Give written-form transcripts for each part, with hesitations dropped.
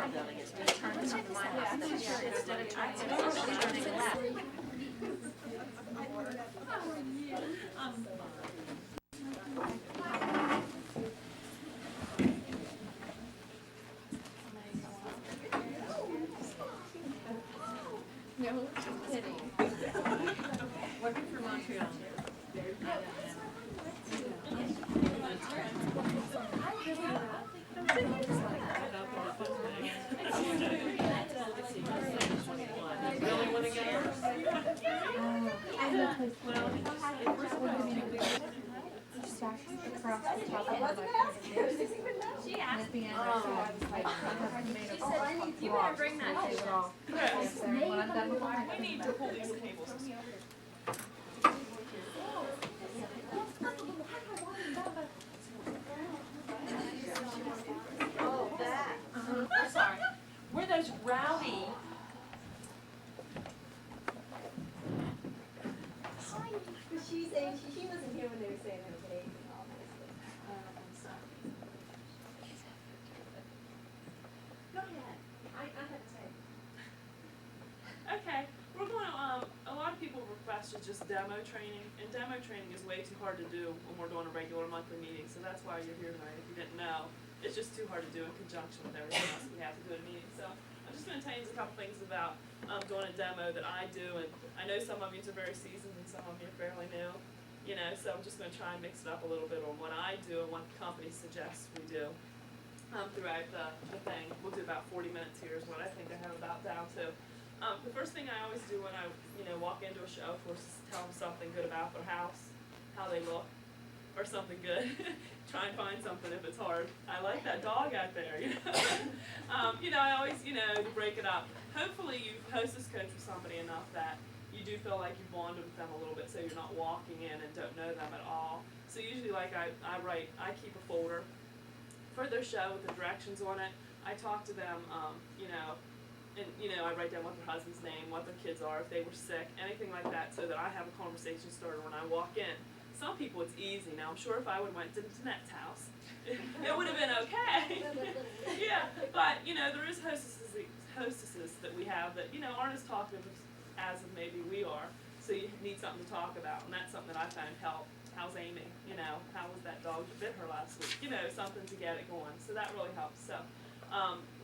our building, it's going to turn to my house, then instead of turning left, it's turning left. No kidding. Working for Montreal. Really want to go? Across the top of my She asked me. you better bring that. When I'm done with mine. We need to pull these cables. Oh, that. I'm sorry. We're those rowdy. She's saying she wasn't here when they were saying her name and all that stuff. Go ahead. I have to say. Okay, we're going to, a lot of people requested just demo training, and demo training is way too hard to do when we're doing a regular monthly meeting, so that's why you're here tonight, if you didn't know. It's just too hard to do in conjunction with everything else we have to do at a meeting, so I'm just going to tell you a couple things about doing a demo that I do, and I know some of you are very seasoned and some of you are fairly new, you know, so I'm just going to try and mix it up a little bit on what I do and what the company suggests we do throughout the thing. We'll do about 40 minutes here is what I think I have about down to. The first thing I always do when I, walk into a show, of course, is tell them something good about their house, how they look, or something good. Try and find something if it's hard. I like that dog out there, I always, to break it up. Hopefully you've hostess coached with somebody enough that you do feel like you've bonded with them a little bit, so you're not walking in and don't know them at all. So usually, like I keep a folder for their show with the directions on it. I talk to them, and I write down what their husband's name, what their kids are, if they were sick, anything like that, so that I have a conversation started when I walk in. Some people it's easy. Now I'm sure if I would have went to Danette's house, it would have been okay. Yeah, but there is hostesses that we have that aren't as talkative as maybe we are. So you need something to talk about, and that's something that I found help. How's Amy? How was that dog that bit her last week? Something to get it going. So that really helps. So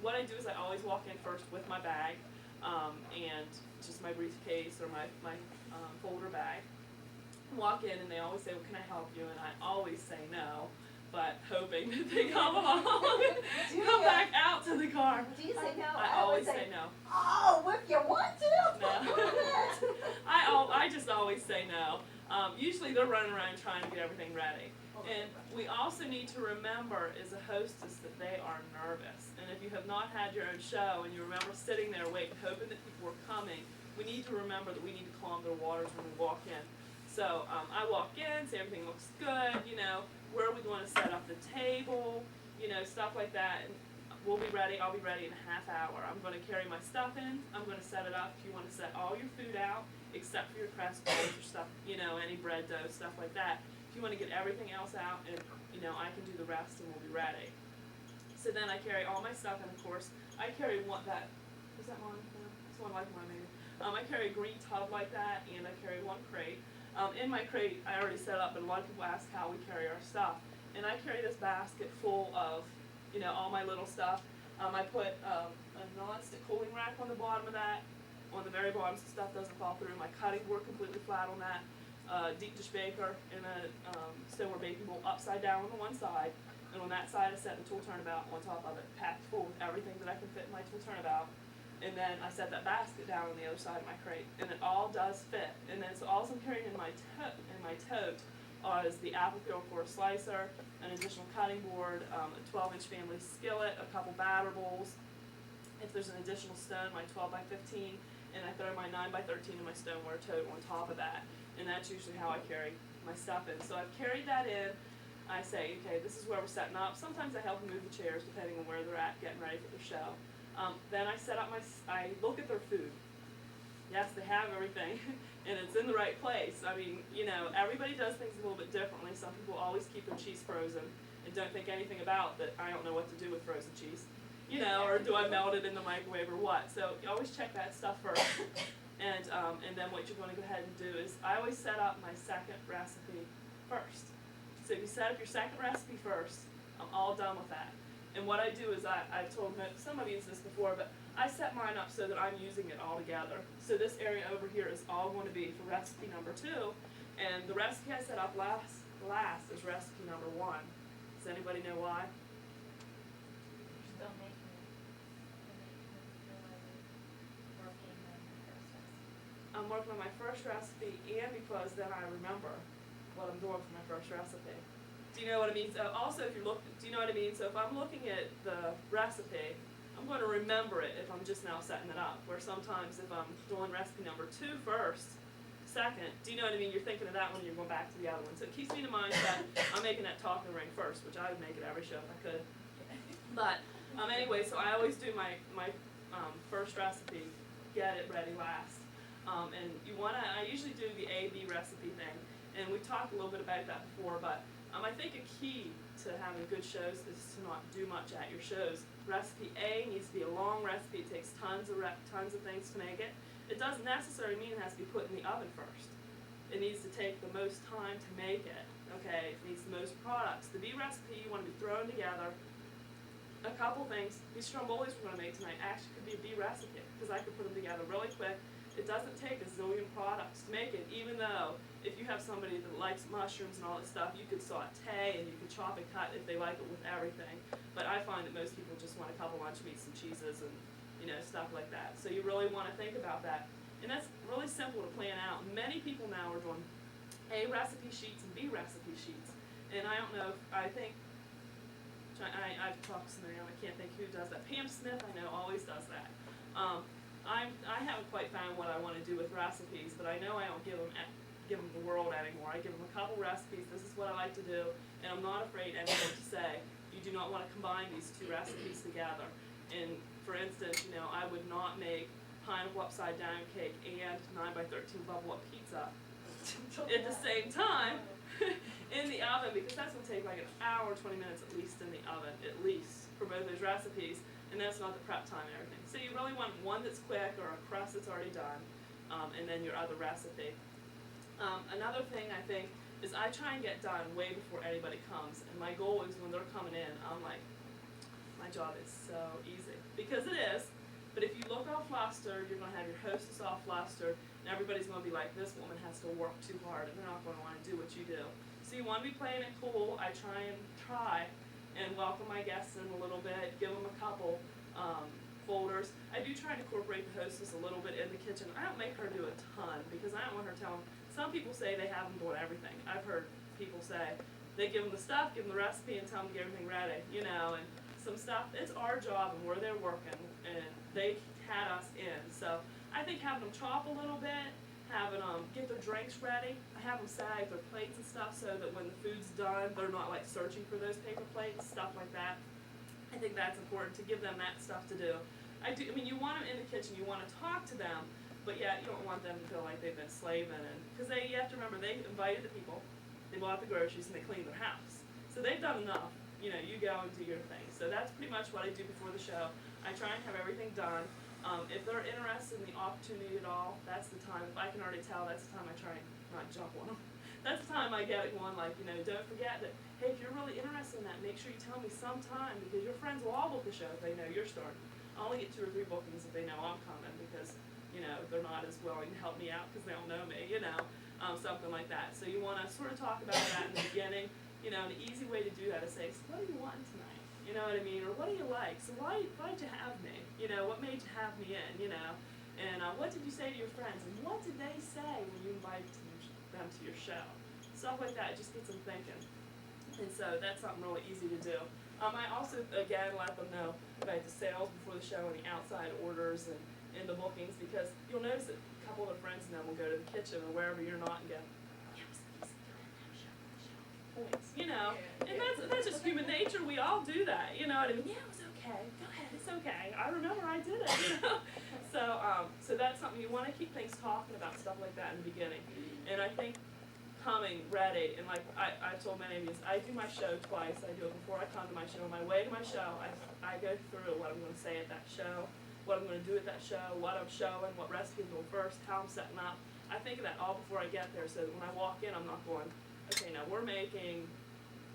what I do is I always walk in first with my bag and just my briefcase or my folder bag. Walk in and they always say, well, can I help you? And I always say no, but hoping that they come along, come back out to the car. Do you say no? I always say no. Oh, if you want to. No. I just always say no. Usually they're running around trying to get everything ready. And we also need to remember as a hostess that they are nervous. And if you have not had your own show and you remember sitting there waiting, hoping that people were coming, we need to remember that we need to calm their waters when we walk in. So I walk in, say everything looks good, where are we going to set up the table, stuff like that. And we'll be ready, I'll be ready in a half hour. I'm going to carry my stuff in, I'm going to set it up. If you want to set all your food out, except for your crust balls or stuff, any bread dough, stuff like that. If you want to get everything else out, and I can do the rest and we'll be ready. So then I carry all my stuff, and of course, I carry is that one? No, it's one like one maybe. I carry a green tub like that, and I carry one crate. In my crate, I already set up, but a lot of people ask how we carry our stuff. And I carry this basket full of, all my little stuff. I put a non-stick cooling rack on the bottom of that. On the very bottom so stuff doesn't fall through. My cutting board completely flat on that. Deep dish baker and a stoneware baking bowl upside down on the one side. And on that side I set the tool turnabout on top of it, packed full with everything that I can fit in my tool turnabout. And then I set that basket down on the other side of my crate, and it all does fit. And then so all I'm carrying in my tote is the apple peel for a slicer, an additional cutting board, a 12-inch family skillet, a couple batter bowls. If there's an additional stone, my 12 by 15, and I throw my 9 by 13 in my stoneware tote on top of that. And that's usually how I carry my stuff in. So I've carried that in. I say, okay, this is where we're setting up. Sometimes I help them move the chairs depending on where they're at, getting ready for the show. Then I set up I look at their food. Yes, they have everything, and it's in the right place. I mean, everybody does things a little bit differently. Some people always keep their cheese frozen and don't think anything about that. I don't know what to do with frozen cheese. you know, or do I melt it in the microwave or what? So you always check that stuff first. And then what you're gonna go ahead and do is, I always set up my second recipe first. So if you set up your second recipe first, I'm all done with that. And what I do is I've told somebody used this before, but I set mine up so that I'm using it all together. So this area over here is all going to be for recipe number 2, and the recipe I set up last is recipe number 1. Does anybody know why? You're still making it. You're working on the first recipe. I'm working on my first recipe, and because then I remember what I'm doing for my first recipe. Do you know what I mean? So also, if you look, do you know what I mean? So if I'm looking at the recipe, I'm going to remember it if I'm just now setting it up. Where sometimes if I'm doing recipe number 2 first, second, do you know what I mean? You're thinking of that one, you're going back to the other one. So it keeps me in mind that I'm making that talking ring first, which I would make it every show if I could. But anyway, so I always do my first recipe, get it ready last. And you want to, I usually do the A-B recipe thing. And we've talked a little bit about that before, but I think a key to having good shows is to not do much at your shows. Recipe A needs to be a long recipe. It takes tons of things to make it. It doesn't necessarily mean it has to be put in the oven first. It needs to take the most time to make it. Okay, it needs the most products. The B recipe you want to be throwing together a couple things. These strombolis we're going to make tonight actually could be a B recipe because I could put them together really quick. It doesn't take a zillion products to make it, even though if you have somebody that likes mushrooms and all that stuff, you could saute and you could chop and cut if they like it with everything. But I find that most people just want a couple lunch meats and cheeses and, you know, stuff like that. So you really want to think about that. And that's really simple to plan out. Many people now are doing A recipe sheets and B recipe sheets. And I don't know, I've talked to somebody, I can't think who does that. Pam Smith, I know, always does that. I haven't quite found what I want to do with recipes, but I know I don't give them the world anymore. I give them a couple recipes. This is what I like to do, and I'm not afraid anyone to say you do not want to combine these 2 recipes together. And for instance, you know, I would not make pineapple upside down cake and 9x13 bubble up pizza at the same time in the oven, because that's going to take like an hour, 20 minutes at least in the oven, at least for both those recipes. And that's not the prep time and everything. So you really want one that's quick or a crust that's already done, and then your other recipe. Another thing I think is I try and get done way before anybody comes. And my goal is when they're coming in, I'm like, my job is so easy. Because it is. But if you look all flustered, you're going to have your hostess all flustered, and everybody's going to be like, this woman has to work too hard, and they're not going to want to do what you do. So you want to be playing it cool. I try and welcome my guests in a little bit, give them a couple folders. I do try to incorporate the hostess a little bit in the kitchen. I don't make her do a ton because I don't want her telling. Some people say they have them doing everything. I've heard people say they give them the stuff, give them the recipe, and tell them to get everything ready, you know, and some stuff. It's our job, and we're there working, and they had us in. So I think having them chop a little bit, having them get their drinks ready. I have them sag their plates and stuff so that when the food's done, they're not like searching for those paper plates, stuff like that. I think that's important to give them that stuff to do. I mean, you want them in the kitchen, you want to talk to them, but yet you don't want them to feel like they've been slaving. And because you have to remember, they invited the people, they bought the groceries, and they cleaned their house. So they've done enough. You know, you go and do your thing. So that's pretty much what I do before the show. I try and have everything done. If they're interested in the opportunity at all, that's the time. If I can already tell, that's the time I try and not jump on them. That's the time I get it going, like, you know, don't forget that, hey, if you're really interested in that, make sure you tell me sometime, because your friends will all book the show if they know you're starting. I only get 2 or 3 bookings if they know I'm coming, because, you know, they're not as willing to help me out because they don't know me, you know, something like that. So you want to sort of talk about that in the beginning. You know, the easy way to do that is say, so what do you want tonight? You know what I mean? Or what do you like? So why'd you have me? You know, what made you have me in, you know? And what did you say to your friends? And what did they say when you invited them to your show? Stuff like that, it just gets them thinking. And so that's something really easy to do. I also, again, let them know about the sales before the show and the outside orders and the bookings, because you'll notice that a couple of their friends and them will go to the kitchen or wherever you're not and go, yeah, it was easy, go in there, show points, you know? And that's just human nature. We all do that, you know what I mean? Yeah, it was okay. Go ahead, it's okay. I remember I did it, you know? So that's something you want to keep things talking about, stuff like that in the beginning. And I think coming ready, and like I told many of you, I do my show twice. I do it before I come to my show. On my way to my show, I go through what I'm going to say at that show, what I'm going to do at that show, what I'm showing, what recipes I'm doing first, how I'm setting up. I think of that all before I get there, so that when I walk in, I'm not going, okay, now we're making,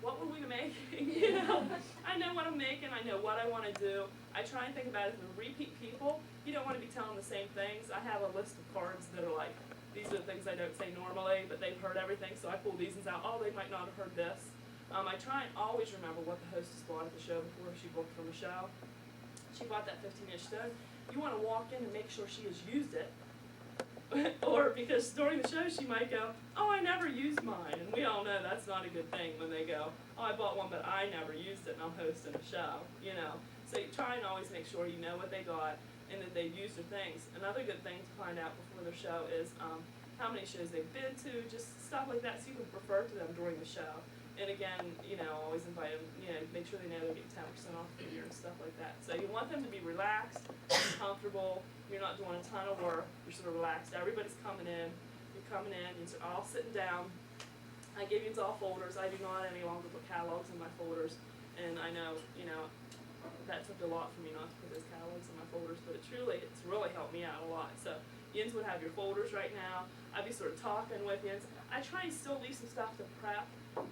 what would we be making, you know? I know what I'm making, I know what I want to do. I try and think about it with repeat people. You don't want to be telling the same things. I have a list of cards that are like, these are the things I don't say normally, but they've heard everything, so I pull these ones out. Oh, they might not have heard this. I try and always remember what the hostess bought at the show before she booked from the show. She bought that 15-inch stove. You want to walk in and make sure she has used it. Or because during the show she might go, oh, I never used mine. And we all know that's not a good thing when they go, oh, I bought one but I never used it and I'm hosting a show, you know. So you try and always make sure you know what they got and that they've used their things. Another good thing to find out before their show is how many shows they've been to, just stuff like that so you can refer to them during the show. And again, you know, always invite them, you know, make sure they know they're getting 10% off the year and stuff like that. So you want them to be relaxed, comfortable, you're not doing a ton of work, you're sort of relaxed. Everybody's coming in, you're coming in, you're all sitting down. I give you all folders. I do not any longer put catalogs in my folders. And I know, you know, that took a lot for me not to put those catalogs in my folders, but it's really helped me out a lot. So Yins would have your folders right now. I'd be sort of talking with Yins. I try and still leave some stuff to prep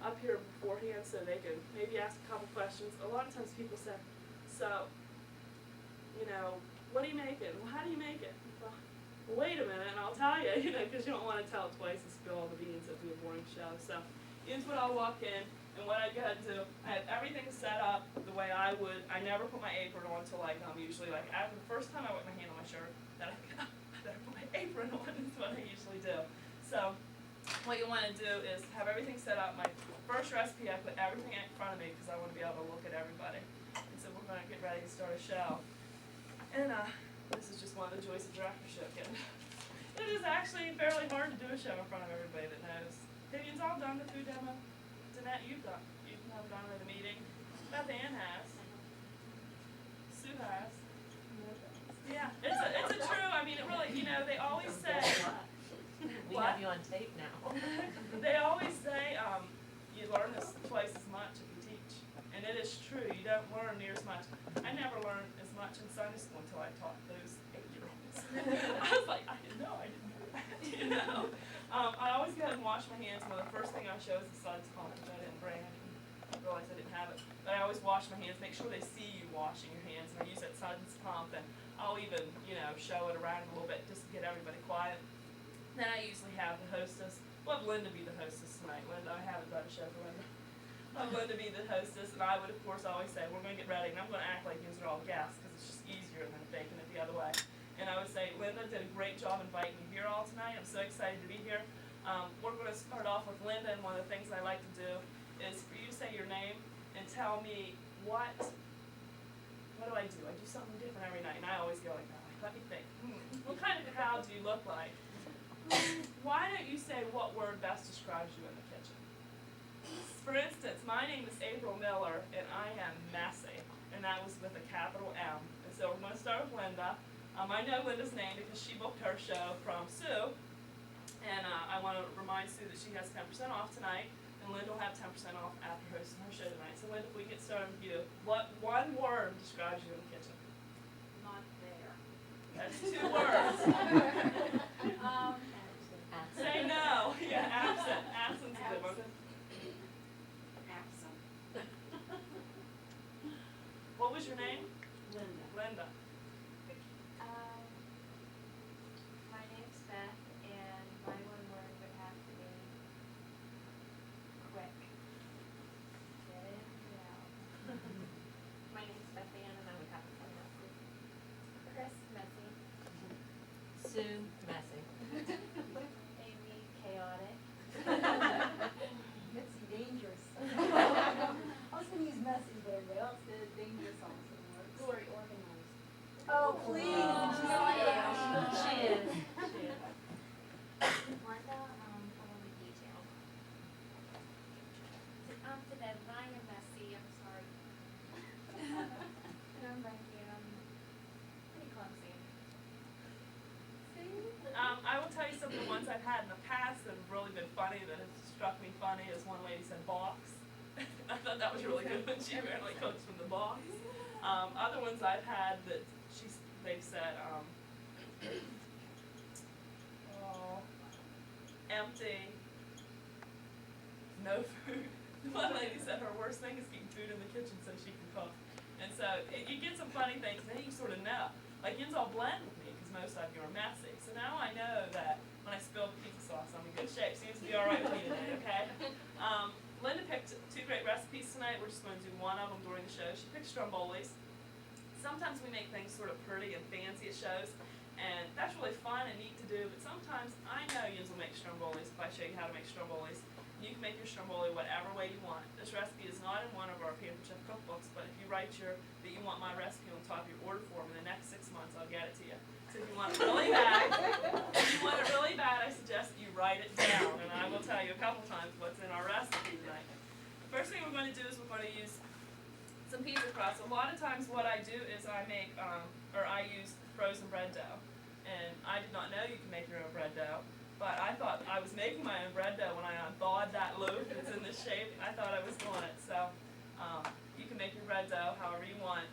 up here beforehand so they can maybe ask a couple questions. A lot of times people say, so, you know, what are you making? Well, how do you make it? Well, wait a minute and I'll tell you, you know, because you don't want to tell it twice and spill all the beans. It'd be a boring show. So Yins would all walk in, and what I'd go ahead and do, I have everything set up the way I would. I never put my apron on until like usually like after the first time I put my hand on my shirt, then I better put my apron on is what I usually do. So what you want to do is have everything set up. My first recipe, I put everything in front of me because I want to be able to look at everybody. And so we're going to get ready to start a show. And this is just one of the joys of directorship. And it is actually fairly hard to do a show in front of everybody that knows. Have you all done the food demo? Danette, you've never done it at a meeting. Beth Ann has. Sue has. Yeah, it's a true. I mean, it really. You know, they always say. We have you on tape now. They always say you learn this twice as much if you teach, and it is true. You don't learn near as much. I never learned as much in Sunday school until I taught those 8-year-olds. I was like, I didn't know that. You know. I always go ahead and wash my hands. Well, the first thing I show is the Suds pump, which I didn't bring. I didn't realize I didn't have it. But I always wash my hands, make sure they see you washing your hands. And I use that Suds pump, and I'll even, you know, show it around a little bit just to get everybody quiet. Then I usually have the hostess. We'll have Linda be the hostess tonight. Linda, I haven't done a show for Linda. I'll have Linda be the hostess, and I would, of course, always say, we're going to get ready. And I'm going to act like these are all guests, because it's just easier than faking it the other way. And I would say, Linda did a great job inviting you here all tonight. I'm so excited to be here. We're going to start off with Linda, and one of the things I like to do is for you to say your name and tell me what do? I do something different every night, and I always go like that. Let me think. What kind of crowd do you look like? Why don't you say what word best describes you in the kitchen? For instance, my name is April Miller, and I am messy, and that was with a capital M. And so we're going to start with Linda. I know Linda's name because she booked her show from Sue, and I want to remind Sue that she has 10% off tonight, and Linda will have 10% off after hosting her show tonight. So Linda, if we get started with you, what one word describes you in the kitchen? Not there. That's 2 words. Say no. Yeah, absent. Absent's a good one. Absent. What was your name? Linda. Linda. My name's Beth, and my one word would have to be quick. Get in, get out. My name's Beth Ann, and I would have to say messy. Chris, messy. Sue, messy. Amy, chaotic. Mitzi, dangerous. I was gonna use messy, but everybody else did dangerous also works. Glory organized. Oh, please. She is. Linda, full of detail. To them, I am messy, I'm sorry. And I'm Becky, and I'm pretty clumsy. See? I will tell you of the ones I've had in the past that have really been funny, that have struck me funny, is one lady said box. I thought that was really good when she apparently cooks from the box. Other ones I've had that they've said, oh, empty, no food. One lady said her worst thing is keeping food in the kitchen so she can cook. And so you get some funny things, and then you sort of know. Like, yous all blend with me, because most of you are messy. So now I know that when I spill the pizza sauce, I'm in good shape. Seems to be all right with me today, okay? Linda picked 2 great recipes tonight. We're just going to do one of them during the show. She picked strombolis. Sometimes we make things sort of pretty and fancy at shows, and that's really fun and neat to do, but sometimes I know yous will make strombolis if I show you how to make strombolis. You can make your stromboli whatever way you want. This recipe is not in one of our Pampered Chef cookbooks, but if you write that you want my recipe on top of your order form, in the next 6 months I'll get it to you. So if you want it really bad, I suggest you write it down, and I will tell you a couple times what's in our recipe tonight. The first thing we're going to do is we're going to use some pizza crust. A lot of times what I do is I use frozen bread dough. And I did not know you can make your own bread dough, but I thought I was making my own bread dough when I thawed that loaf. It's in this shape. I thought I was doing it. So you can make your bread dough however you want.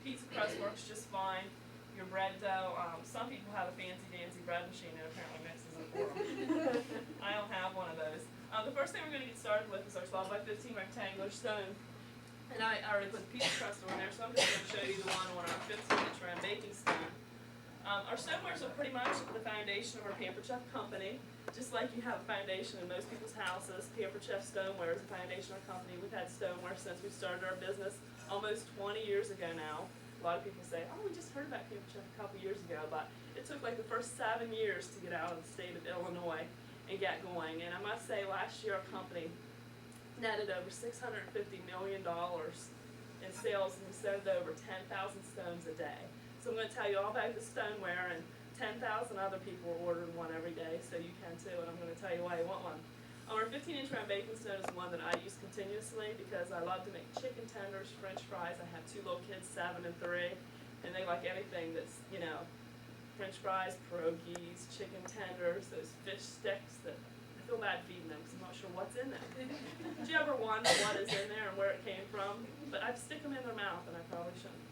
Pizza crust works just fine. Your bread dough, some people have a fancy dancy bread machine that apparently mixes it for them. I don't have one of those. The first thing we're going to get started with is our 12 by 15 rectangular stone. And I already put the pizza crust on there, so I'm just going to show you the one on our 15-inch round baking stone. Our stonewares are pretty much the foundation of our Pampered Chef company. Just like you have a foundation in most people's houses, Pampered Chef Stoneware is the foundation of our company. We've had stoneware since we started our business almost 20 years ago now. A lot of people say, oh, we just heard about Pampered Chef a couple years ago, but it took like the first 7 years to get out of the state of Illinois and get going. And I must say, last year our company netted over $650 million in sales, and we sold over 10,000 stones a day. So I'm going to tell you all about the stoneware, and 10,000 other people are ordering one every day, so you can too, and I'm going to tell you why you want one. Our 15-inch round baking stone is one that I use continuously because I love to make chicken tenders, French fries. I have 2 little kids, 7 and 3, and they like anything that's, French fries, pierogies, chicken tenders, those fish sticks that I feel bad feeding them because I'm not sure what's in them. Did you ever wonder what is in there and where it came from? But I'd stick them in their mouth, and I probably shouldn't.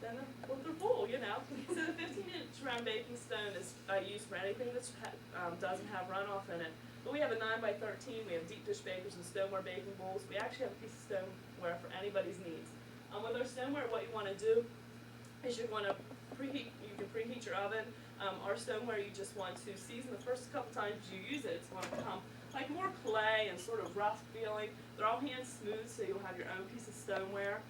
Then they're full, So the 15-inch round baking stone is used for anything that doesn't have runoff in it. But we have a 9 by 13. We have deep dish bakers and stoneware baking bowls. We actually have a piece of stoneware for anybody's needs. With our stoneware, what you want to do is you want to preheat. You can preheat your oven. Our stoneware, you just want to season the first couple times you use it. It's going to become like more clay and sort of rough feeling. They're all hand smooth, so you'll have your own piece of stoneware.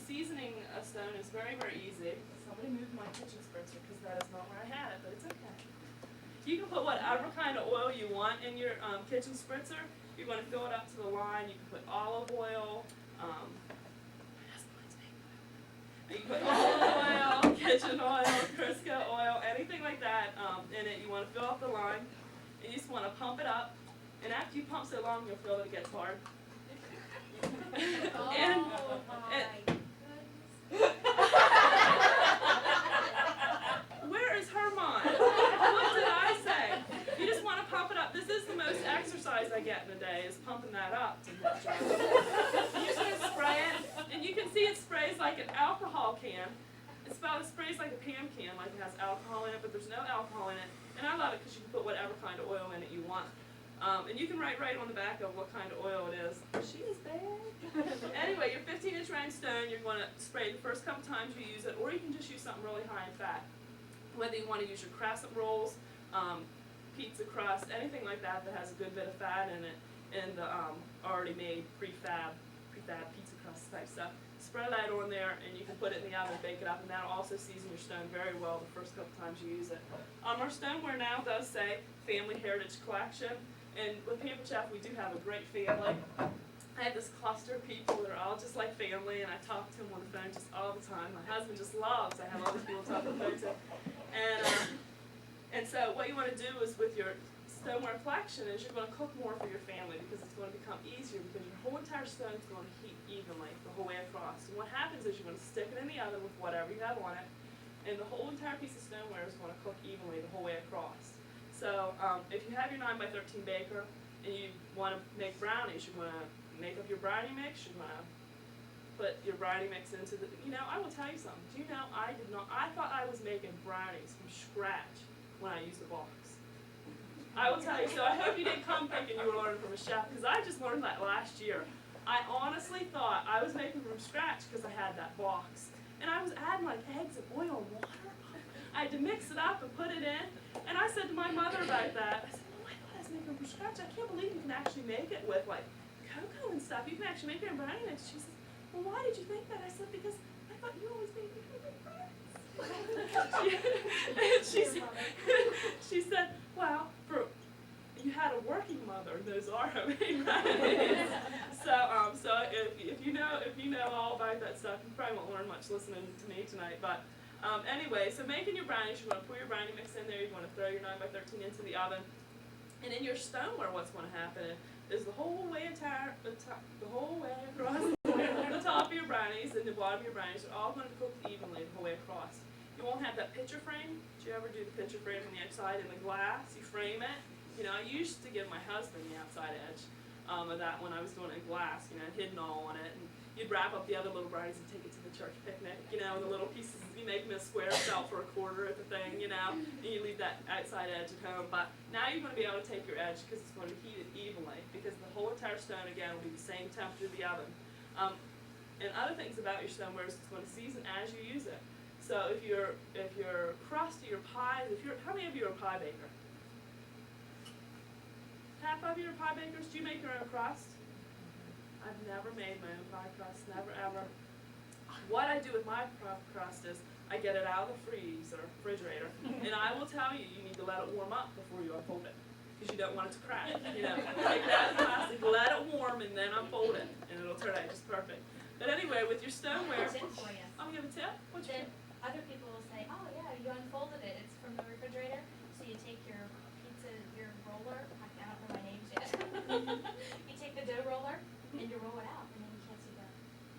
Seasoning a stone is very, very easy. Somebody moved my kitchen spritzer because that is not where I had it, but it's okay. You can put whatever kind of oil you want in your kitchen spritzer. You're going to fill it up to the line. You can put olive oil. You can put olive oil, kitchen oil, Crisco oil, anything like that in it. You want to fill up the line, and you just want to pump it up. And after you pump so long, you'll feel that it gets hard. Where is her mind? What did I say? You just want to pump it up. This is the most exercise I get in a day, is pumping that up to get dry. You just want to spray it, and you can see it sprays like an alcohol can. It sprays like a Pam can, like it has alcohol in it, but there's no alcohol in it. And I love it because you can put whatever kind of oil in it you want. And you can write right on the back of what kind of oil it is. She is bad. Anyway, your 15-inch round stone, you're going to spray the first couple times you use it, or you can just use something really high in fat. Whether you want to use your crescent rolls, pizza crust, anything like that that has a good bit of fat in it, and the already made prefab pizza crust type stuff. Spread that on there, and you can put it in the oven, bake it up, and that'll also season your stone very well the first couple times you use it. Our stoneware now does say Family Heritage Collection. And with Pampered Chef, we do have a great family. I have this cluster of people that are all just like family, and I talk to them on the phone just all the time. My husband just loves I have all these people to talk on the phone to. And so what you want to do is with your stoneware collection is you're going to cook more for your family because it's going to become easier because your whole entire stone is going to heat evenly the whole way across. And what happens is you're going to stick it in the oven with whatever you have on it, and the whole entire piece of stoneware is going to cook evenly the whole way across. So if you have your 9x13 baker and you want to make brownies, you want to make up your brownie mix, you want to put your brownie mix into the, I will tell you something. Do you know, I thought I was making brownies from scratch when I used the box. I will tell you, so I hope you didn't come thinking you were learning from a chef, because I just learned that last year. I honestly thought I was making from scratch because I had that box. And I was adding like eggs and oil and water. I had to mix it up and put it in. And I said to my mother about that, I said, oh, I thought I was making from scratch. I can't believe you can actually make it with like cocoa and stuff. You can actually make it in brownie mix. She says, well, why did you think that? I said, because I thought you always made me from brownies. she said, well, you had a working mother, those are homemade brownies. So if you know all about that stuff, you probably won't learn much listening to me tonight. But anyway, so making your brownies, you want to pour your brownie mix in there. You want to throw your 9x13 into the oven, and in your stoneware, what's going to happen is the whole way across the top of your brownies and the bottom of your brownies are all going to cook evenly the whole way across. You won't have that picture frame. Did you ever do the picture frame on the outside in the glass? You frame it. I used to give my husband the outside edge of that when I was doing it in glass, hidden all on it. And you'd wrap up the other little brownies and take it to the church picnic, and the little pieces, you make them a square, sell for $1 at the thing, and you leave that outside edge at home. But now you're going to be able to take your edge because it's going to be heated evenly, because the whole entire stone, again, will be the same temperature of the oven. And other things about your stoneware is it's going to season as you use it. So if your crust of your pie, how many of you are a pie baker? Half of you are pie bakers. Do you make your own crust? I've never made my own pie crust, never ever. What I do with my crust is I get it out of the refrigerator, and I will tell you, you need to let it warm up before you unfold it, because you don't want it to crack. Take it out of the plastic, let it warm, and then unfold it, and it'll turn out just perfect. But anyway, with your stoneware, Tip for you. I'm gonna tip. What's your Then tip? other people will say, oh yeah, you unfolded it, it's from the refrigerator, so you take your your roller, I don't know my names yet. You take the dough roller and you roll it out, and then you can't see that.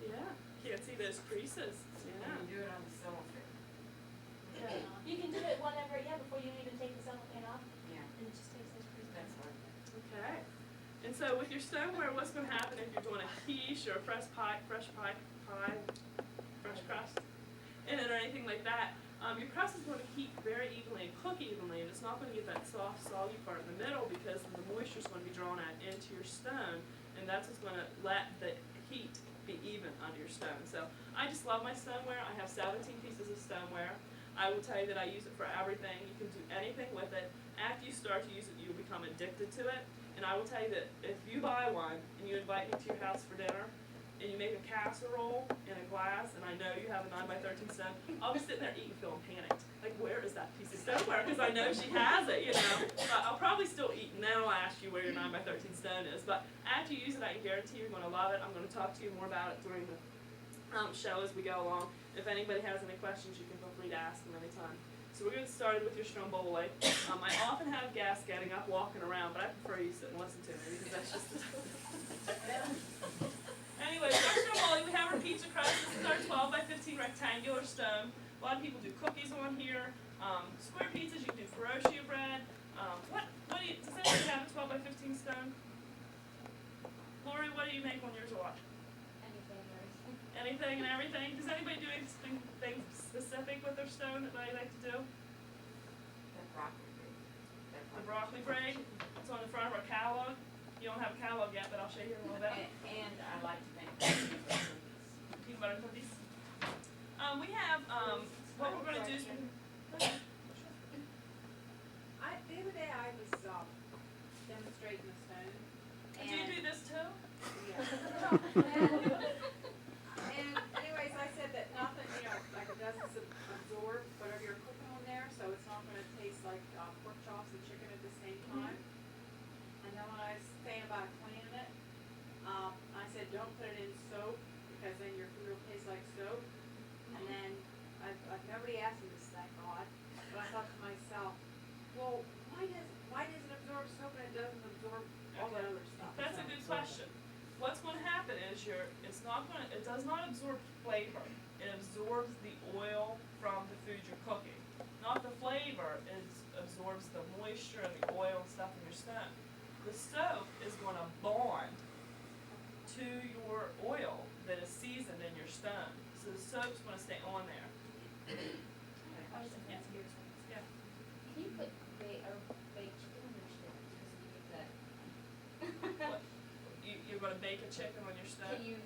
Yeah, can't see those creases. Yeah. do it on the cylinder. Okay. You can do it whenever, before you even take the cellophane off, Yeah, and it just takes those creases. that's what. Okay. And so with your stoneware, what's going to happen if you're doing a quiche or a fresh crust, in it or anything like that, your crust is going to heat very evenly and cook evenly, and it's not going to get that soft, soggy part in the middle because the moisture is going to be drawn out into your stone, and that's what's going to let the heat be even under your stone. So I just love my stoneware. I have 17 pieces of stoneware. I will tell you that I use it for everything. You can do anything with it. After you start to use it, you'll become addicted to it. And I will tell you that if you buy one and you invite me to your house for dinner, and you make a casserole in a glass, and I know you have a 9x13 stone, I'll be sitting there eating, feeling panicked. Like, where is that piece of stoneware? Because I know she has it, I'll probably still eat, and then I'll ask you where your 9x13 stone is. But after you use it, I can guarantee you're going to love it. I'm going to talk to you more about it during the show as we go along. If anybody has any questions, you can feel free to ask them anytime. So we're going to get started with your stromboli. I often have guests getting up, walking around, but I prefer you sit and listen to me because that's just Anyway, so our stromboli, we have our pizza crust. This is our 12x15 rectangular stone. A lot of people do cookies on here. Square pizzas, you can do Ferrocia bread. Does anybody have a 12x15 stone? Lori, what do you make on yours a lot? Anything yours. Anything and everything? Does anybody do anything specific with their stone that they like to do? That broccoli bread. The broccoli braid. It's on the front of our catalog. You don't have a catalog yet, but I'll show you here in a little bit. And I like to make cookies. Peanut butter cookies. We have, what we're gonna do is, The other day I was demonstrating the stone. do you do this too? And anyways, I said that nothing, like it doesn't absorb whatever you're cooking on there, so it's not gonna taste like pork chops and chicken at the same time. And then when I was saying about cleaning it, I said don't put it in soap because then your food will taste like soap. And then nobody asked me this, thank God, but I thought to myself, well, why does it absorb soap and it doesn't absorb all that other stuff? That's a good question. What's gonna happen is it does not absorb flavor. It absorbs the oil from the food you're cooking. Not the flavor, it's absorbed absorbs the moisture and the oil and stuff in your stone. The soap is gonna bond to your oil that is seasoned in your stone. So the soap's gonna stay on there. I was thinking that's yours. Yeah. Can you put baked chicken on your stove? What? You're gonna bake a chicken on your stone? Can you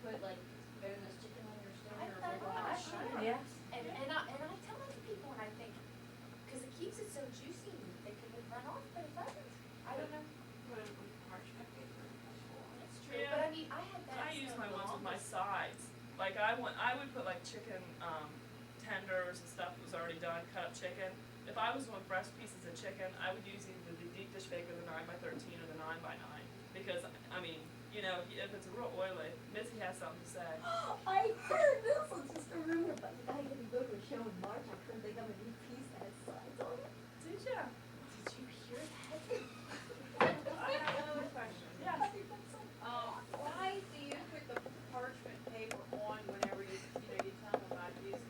put like boneless chicken on your stove? I or thought, regular oh, chicken? sure. Yes. And I tell other people, and I think, because it keeps it so juicy, they could run off, but it doesn't. I don't know. Put it with parchment paper. That's true, Yeah. but I mean, I had that. I use so my ones with my long. sides. Like I would put like chicken, tenders and stuff that was already done, cut up chicken. If I was doing breast pieces of chicken, I would use either the deep dish baker, the 9x13 or the 9x9. Because, I mean, you know, if it's a real oily, Missy has something to say. I heard this, I just remember, but the guy didn't go to a show in March, I heard they got a new piece that had sides on it. Did ya? Did you hear that? I have another question. Yeah. I think that's so. Why do you put the parchment paper on whenever you tell them about using,